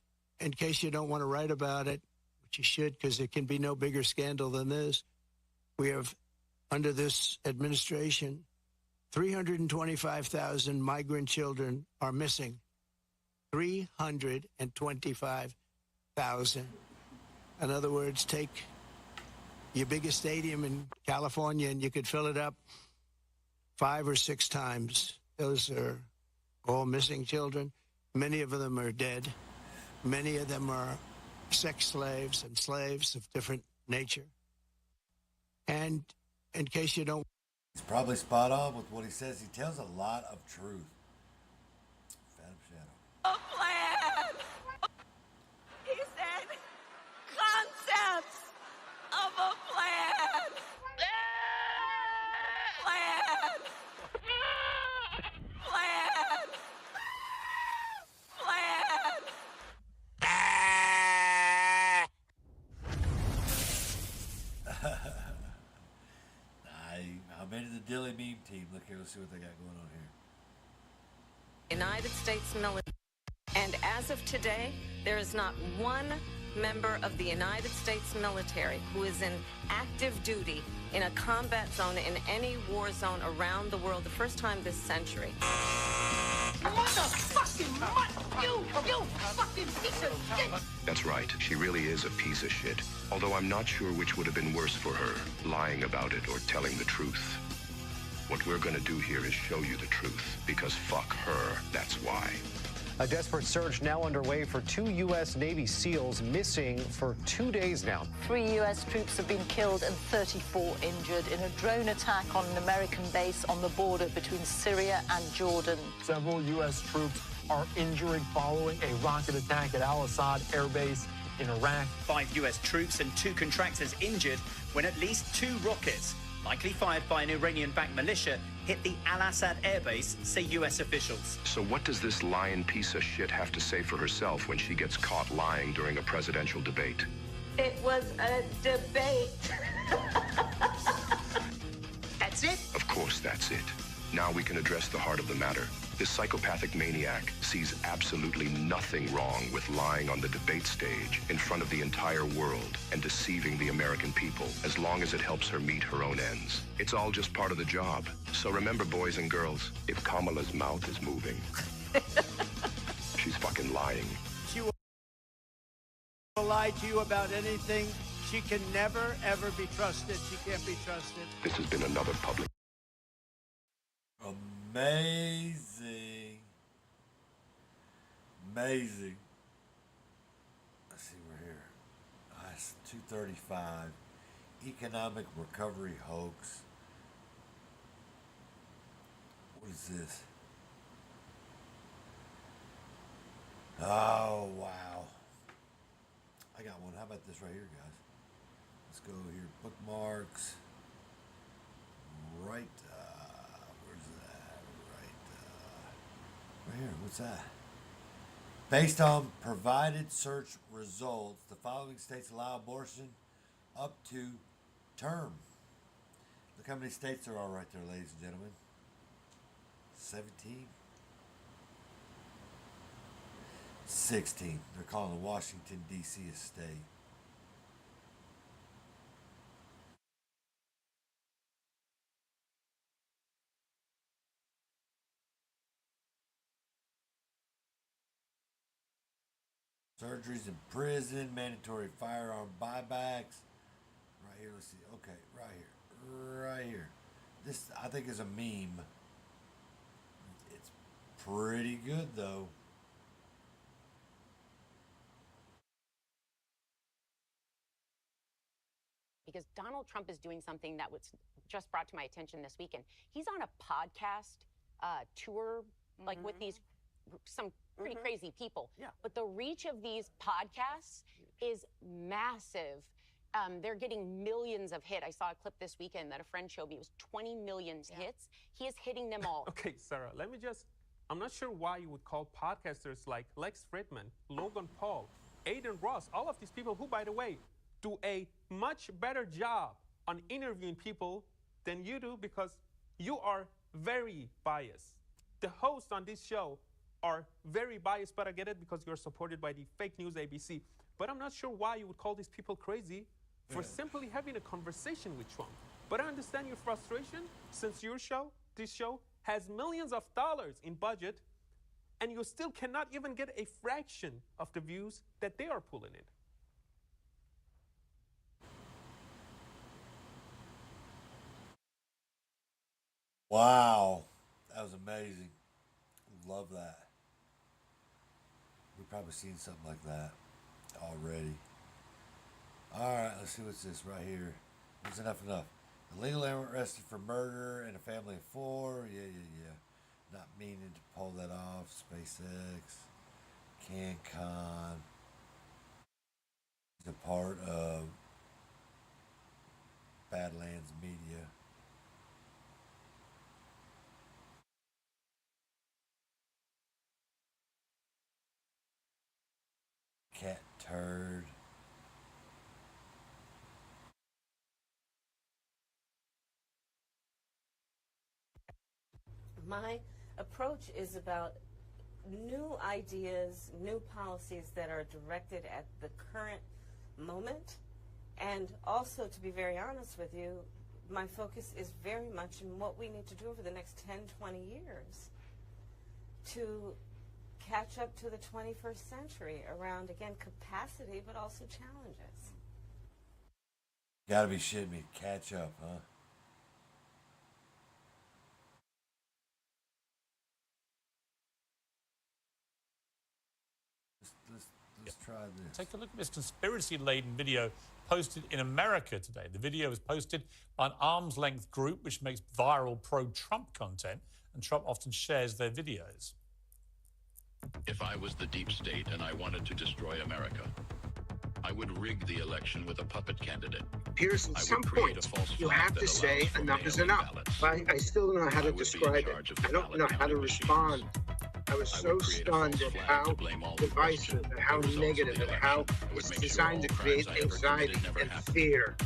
in case you don't want to write about it, which you should, because there can be no bigger scandal than this, we have under this administration 325,000 migrant children are missing. 325,000. In other words, take your biggest stadium in California and you could fill it up 5 or 6 times. Those are all missing children. Many of them are dead. Many of them are sex slaves and slaves of different nature. And in case you don't... He's probably spot on with what he says. He tells a lot of truth. Phantom Shadow. A plan! He said concepts of a plan! Plan! Plan! Plan! I'm into the Dilly meme team. Look here, let's see what they got going on here. United States military. And as of today, there is not one member of the United States military who is in active duty in a combat zone in any war zone around the world, the first time this century. Motherfucking mutt! You fucking piece of shit! That's right. She really is a piece of shit. Although I'm not sure which would have been worse for her, lying about it or telling the truth. What we're gonna do here is show you the truth, because fuck her, that's why. A desperate search now underway for 2 U.S. Navy SEALs missing for 2 days now. 3 U.S. troops have been killed and 34 injured in a drone attack on an American base on the border between Syria and Jordan. Several U.S. troops are injured following a rocket attack at Al-Assad Air Base in Iraq. 5 U.S. troops and 2 contractors injured when at least 2 rockets, likely fired by an Iranian-backed militia, hit the Al-Assad airbase, say U.S. officials. So what does this lying piece of shit have to say for herself when she gets caught lying during a presidential debate? It was a debate. That's it? Of course, that's it. Now we can address the heart of the matter. This psychopathic maniac sees absolutely nothing wrong with lying on the debate stage in front of the entire world and deceiving the American people, as long as it helps her meet her own ends. It's all just part of the job. So remember, boys and girls, if Kamala's mouth is moving, she's fucking lying. She will lie to you about anything. She can never, ever be trusted. She can't be trusted. This has been another public... Amazing. Amazing. Let's see, we're here. It's 235. Economic recovery hoax. What is this? Oh, wow. I got one. How about this right here, guys? Let's go here. Bookmarks. Right. Where's that? Right here. What's that? Based on provided search results, the following states allow abortion up to term. Look how many states there are right there, ladies and gentlemen. 17. 16. They're calling Washington, D.C. a state. Surgeries in prison, mandatory firearm buybacks. Right here, let's see. Okay, right here. Right here. This, I think, is a meme. It's pretty good, though. Because Donald Trump is doing something that was just brought to my attention this weekend. He's on a podcast tour, like with these some pretty crazy people. Yeah. But the reach of these podcasts is massive. They're getting millions of hits. I saw a clip this weekend that a friend showed me. It was 20 million hits. He is hitting them all. Okay, Sarah, let me just, I'm not sure why you would call podcasters like Lex Fridman, Logan Paul, Aiden Ross, all of these people who, by the way, do a much better job on interviewing people than you do, because you are very biased. The hosts on this show are very biased, but I get it because you're supported by the fake news ABC. But I'm not sure why you would call these people crazy for simply having a conversation with Trump. But I understand your frustration, since your show, this show, has millions of dollars in budget, and you still cannot even get a fraction of the views that they are pulling in. Wow. That was amazing. Love that. probably seen something like that already. Alright, let's see what's this right here. It's enough. Illegal immigrant arrested for murder and a family of 4. Yeah. Not meaning to pull that off. SpaceX. CanCon. He's a part of Badlands Media. Cat turd. My approach is about new ideas, new policies that are directed at the current moment. And also, to be very honest with you, my focus is very much in what we need to do over the next 10, 20 years to catch up to the 21st century around, again, capacity, but also challenges. Gotta be shitting me. Catch up, huh? Let's try this. Take a look at this conspiracy-laden video posted in America today. The video was posted by an arm's-length group which makes viral pro-Trump content, and Trump often shares their videos. If I was the deep state and I wanted to destroy America, I would rig the election with a puppet candidate. Pierce, at some point, you have to say enough is enough. I still don't know how to describe it. I don't know how to respond. I was so stunned at how divisive, and how negative, and how it's designed to create anxiety and fear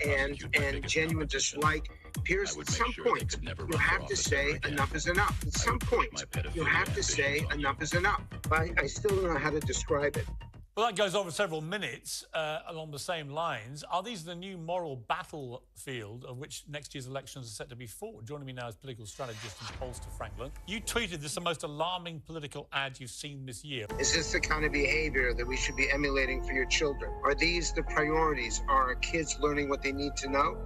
and genuine dislike. Pierce, at some point, you have to say enough is enough. At some point, you have to say enough is enough. I still don't know how to describe it. Well, that goes on for several minutes along the same lines. Are these the new moral battlefield of which next year's elections are set to be fought? Joining me now is political strategist and pollster Frank Lunt. You tweeted this is the most alarming political ad you've seen this year. Is this the kind of behavior that we should be emulating for your children? Are these the priorities? Are our kids learning what they need to know?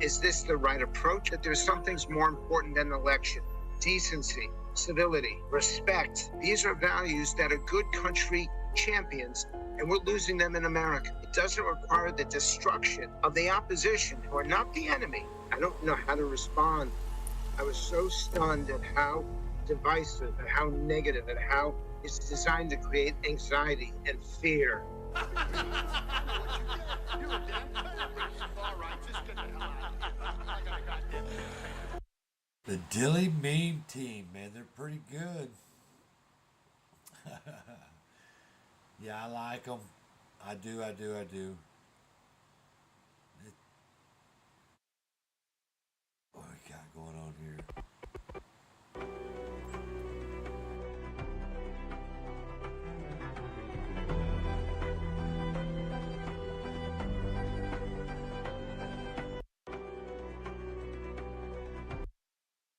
Is this the right approach? That there's some things more important than election. Decency, civility, respect. These are values that a good country champions, and we're losing them in America. It doesn't require the destruction of the opposition, who are not the enemy. I don't know how to respond. I was so stunned at how divisive and how negative and how it's designed to create anxiety and fear. The Dilly Meme team, man, they're pretty good. Yeah, I like them. I do. What we got going on here?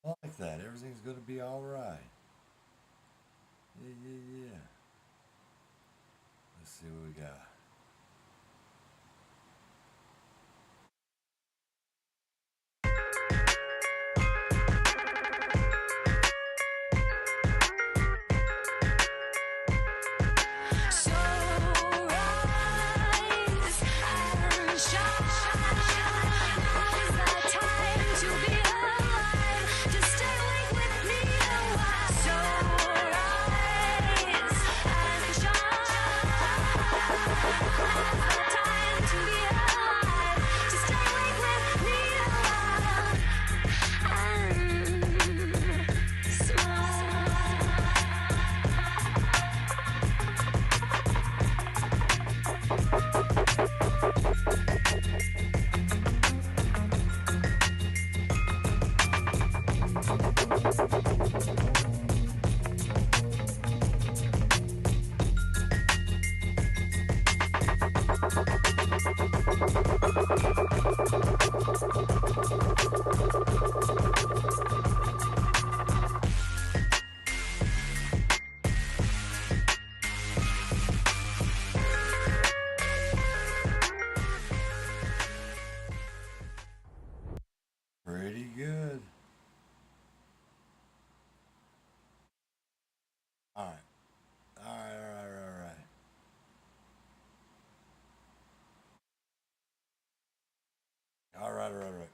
I like that. Everything's going to be all right. Yeah. Let's see what we got. Pretty good. All right. right.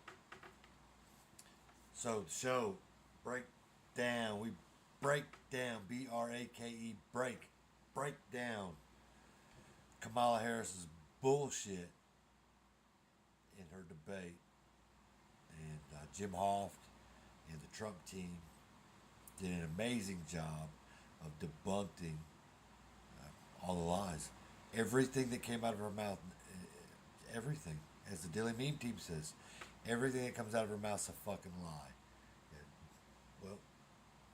So the show, break down. We break down. B-R-A-K-E, break down Kamala Harris's bullshit in her debate. And Jim Hoft and the Trump team did an amazing job of debunking all the lies. Everything that came out of her mouth, everything, as the Daily Meme team says, everything that comes out of her mouth is a fucking lie. And, well,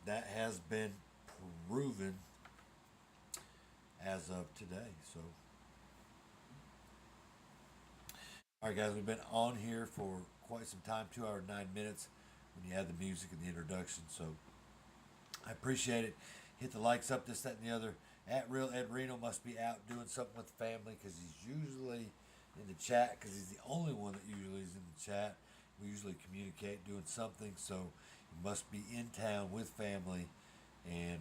that has been proven as of today. So, all right, guys, we've been on here for quite some time, 2 hours, 9 minutes, when you add the music and the introduction. So, I appreciate it. Hit the likes up, this, that, and the other. At Real Ed Reno must be out doing something with the family because he's usually in the chat, because he's the only one that usually is in the chat. We usually communicate doing something, so he must be in town with family and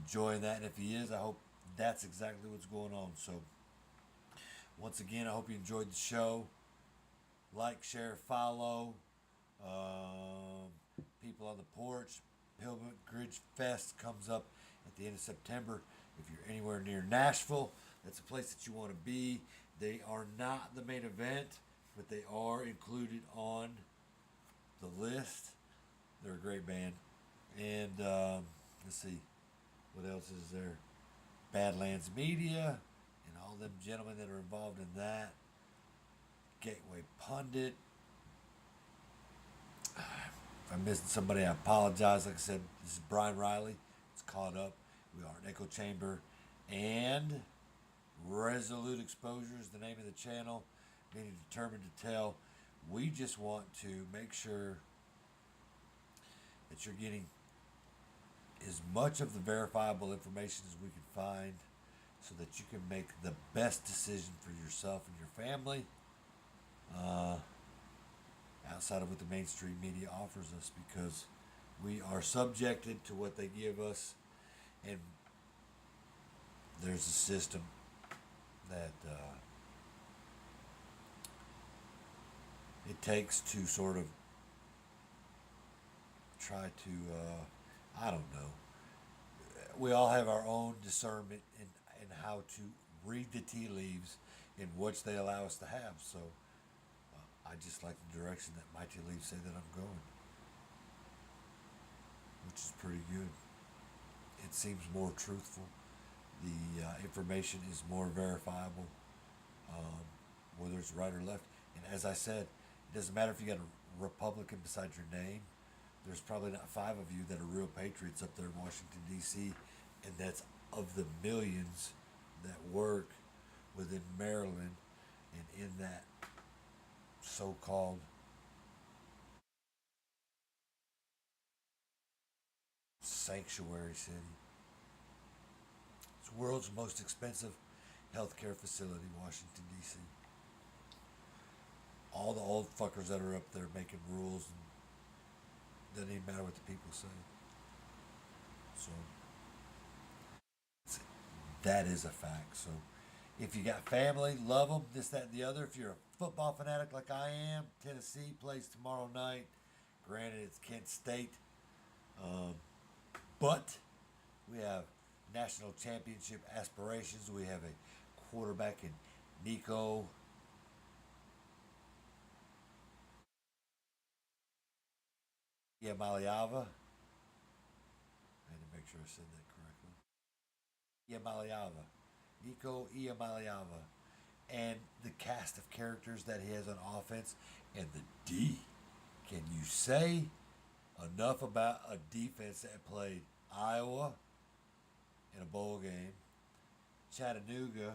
enjoying that. And if he is, I hope that's exactly what's going on. So once again, I hope you enjoyed the show. Like, share, follow. People on the Porch. Pilgrimage Fest comes up at the end of September. If you're anywhere near Nashville, that's a place that you want to be. They are not the main event, but they are included on the list. They're a great band. And let's see, what else is there? Badlands Media and all them gentlemen that are involved in that. Gateway Pundit. If I'm missing somebody, I apologize. Like I said, this is Brian Riley. It's Caught Up. We are an echo chamber. And Resolute Exposure is the name of the channel. Meaning Determined to Tell. We just want to make sure that you're getting as much of the verifiable information as we can find so that you can make the best decision for yourself and your family. Outside of what the mainstream media offers us, because we are subjected to what they give us, and there's a system that it takes to sort of try to, I don't know. We all have our own discernment in how to read the tea leaves in which they allow us to have. So I just like the direction that my tea leaves say that I'm going, which is pretty good. It seems more truthful. The information is more verifiable, whether it's right or left. And as I said, it doesn't matter if you got a Republican beside your name. There's probably not 5 of you that are real patriots up there in Washington, D.C., and that's of the millions that work within Maryland and in that so-called sanctuary city. It's the world's most expensive healthcare facility, Washington, D.C. All the old fuckers that are up there making rules, and doesn't even matter what the people say. So that is a fact. So if you got family, love them, this, that, and the other. If you're a football fanatic like I am, Tennessee plays tomorrow night. Granted, it's Kent State. But we have national championship aspirations. We have a quarterback in Nico Iamaleava. I had to make sure I said that correctly. Iamaleava. Nico Iamaleava. And the cast of characters that he has on offense. And the D. Can you say enough about a defense that played Iowa in a bowl game, Chattanooga,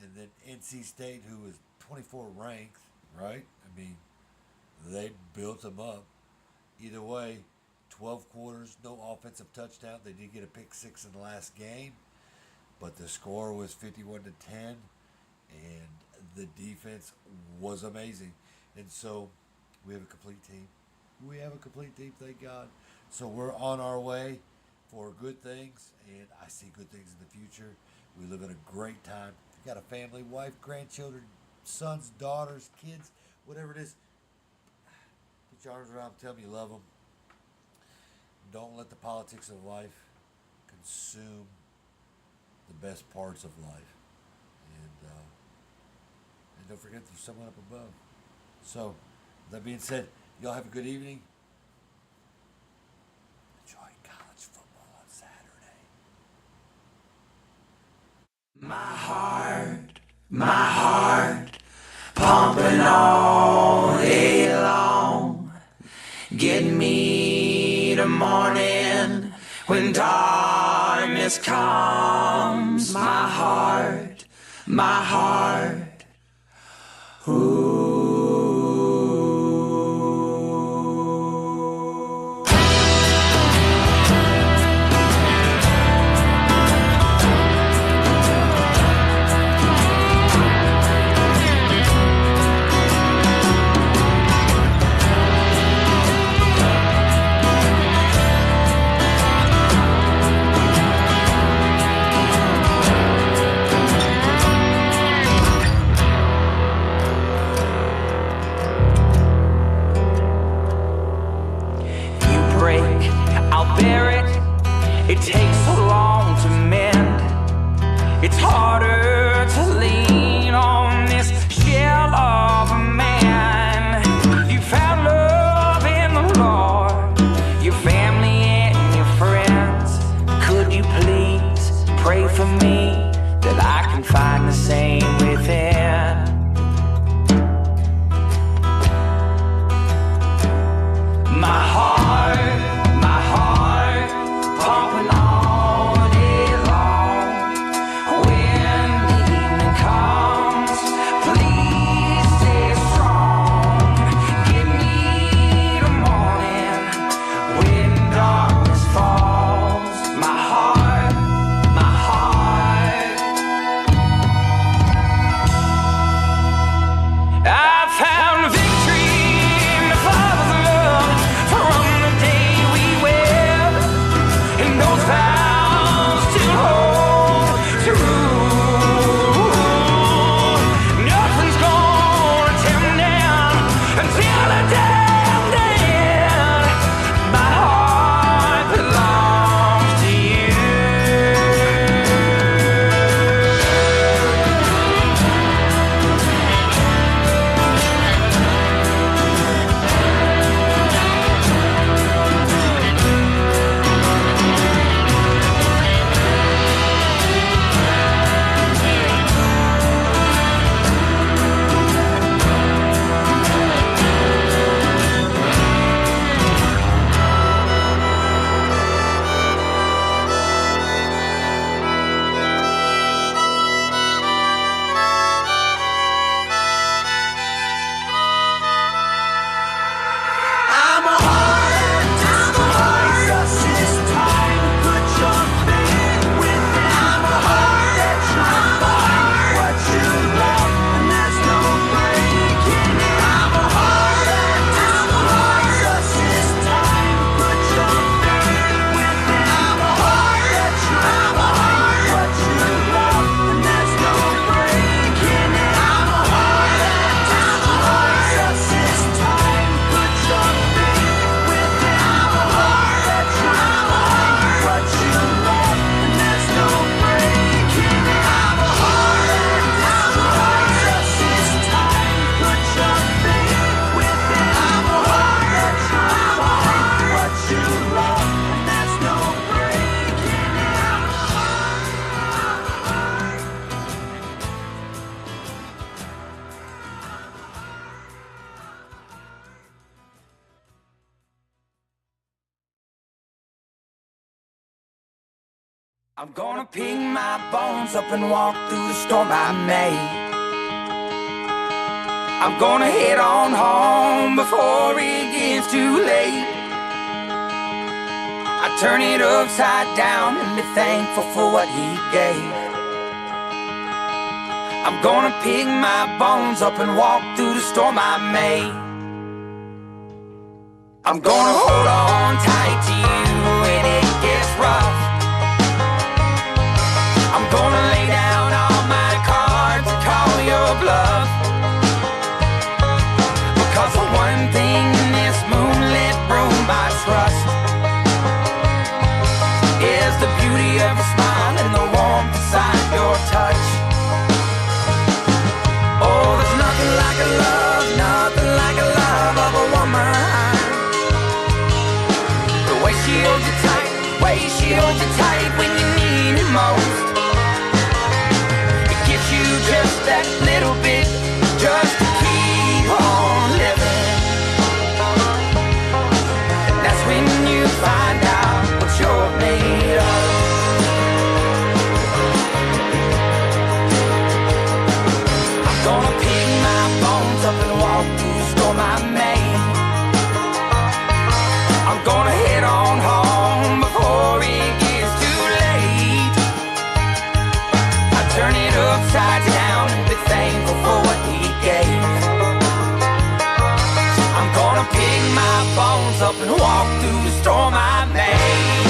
and then NC State, who was 24 ranked, right? I mean, they built them up. Either way, 12 quarters, no offensive touchdown. They did get a pick 6 in the last game, but the score was 51-10, and the defense was amazing. And so we have a complete team. We have a complete team, thank God. So we're on our way for good things, and I see good things in the future. We live in a great time. You got a family, wife, grandchildren, sons, daughters, kids, whatever it is, put your arms around them, tell them you love them. Don't let the politics of life consume the best parts of life. And don't forget there's someone up above. So, that being said, y'all have a good evening. Enjoy college football on Saturday. My heart, pumping all day long. Get me to morning when darkness comes. My heart, ooh. It takes so long to mend. It's harder to lean on this shell of a man. You found love in the Lord, your family and your friends. Could you please pray for me that I can find the same within? My heart, pumping all day long. When the evening comes, please stay strong. Give me the morning when darkness falls. My heart, I found victory in the Father's love from the day we wed. And those vows to hold true. Nothing's gonna tear me down until the day I'm dead. My heart belongs to you. I'm gonna pick my bones up and walk through the storm I made. I'm gonna head on home before it gets too late. I turn it upside down and be thankful for what he gave. I'm gonna pick my bones up and walk through the storm I made. I'm gonna hold on tight to you when it gets rough. I'm gonna lay down all my cards and call your bluff. Gonna pick my bones up and walk through the storm I made. I'm gonna head on home before it gets too late. I turn it upside down and be thankful for what he gave. I'm gonna pick my bones up and walk through the storm I made.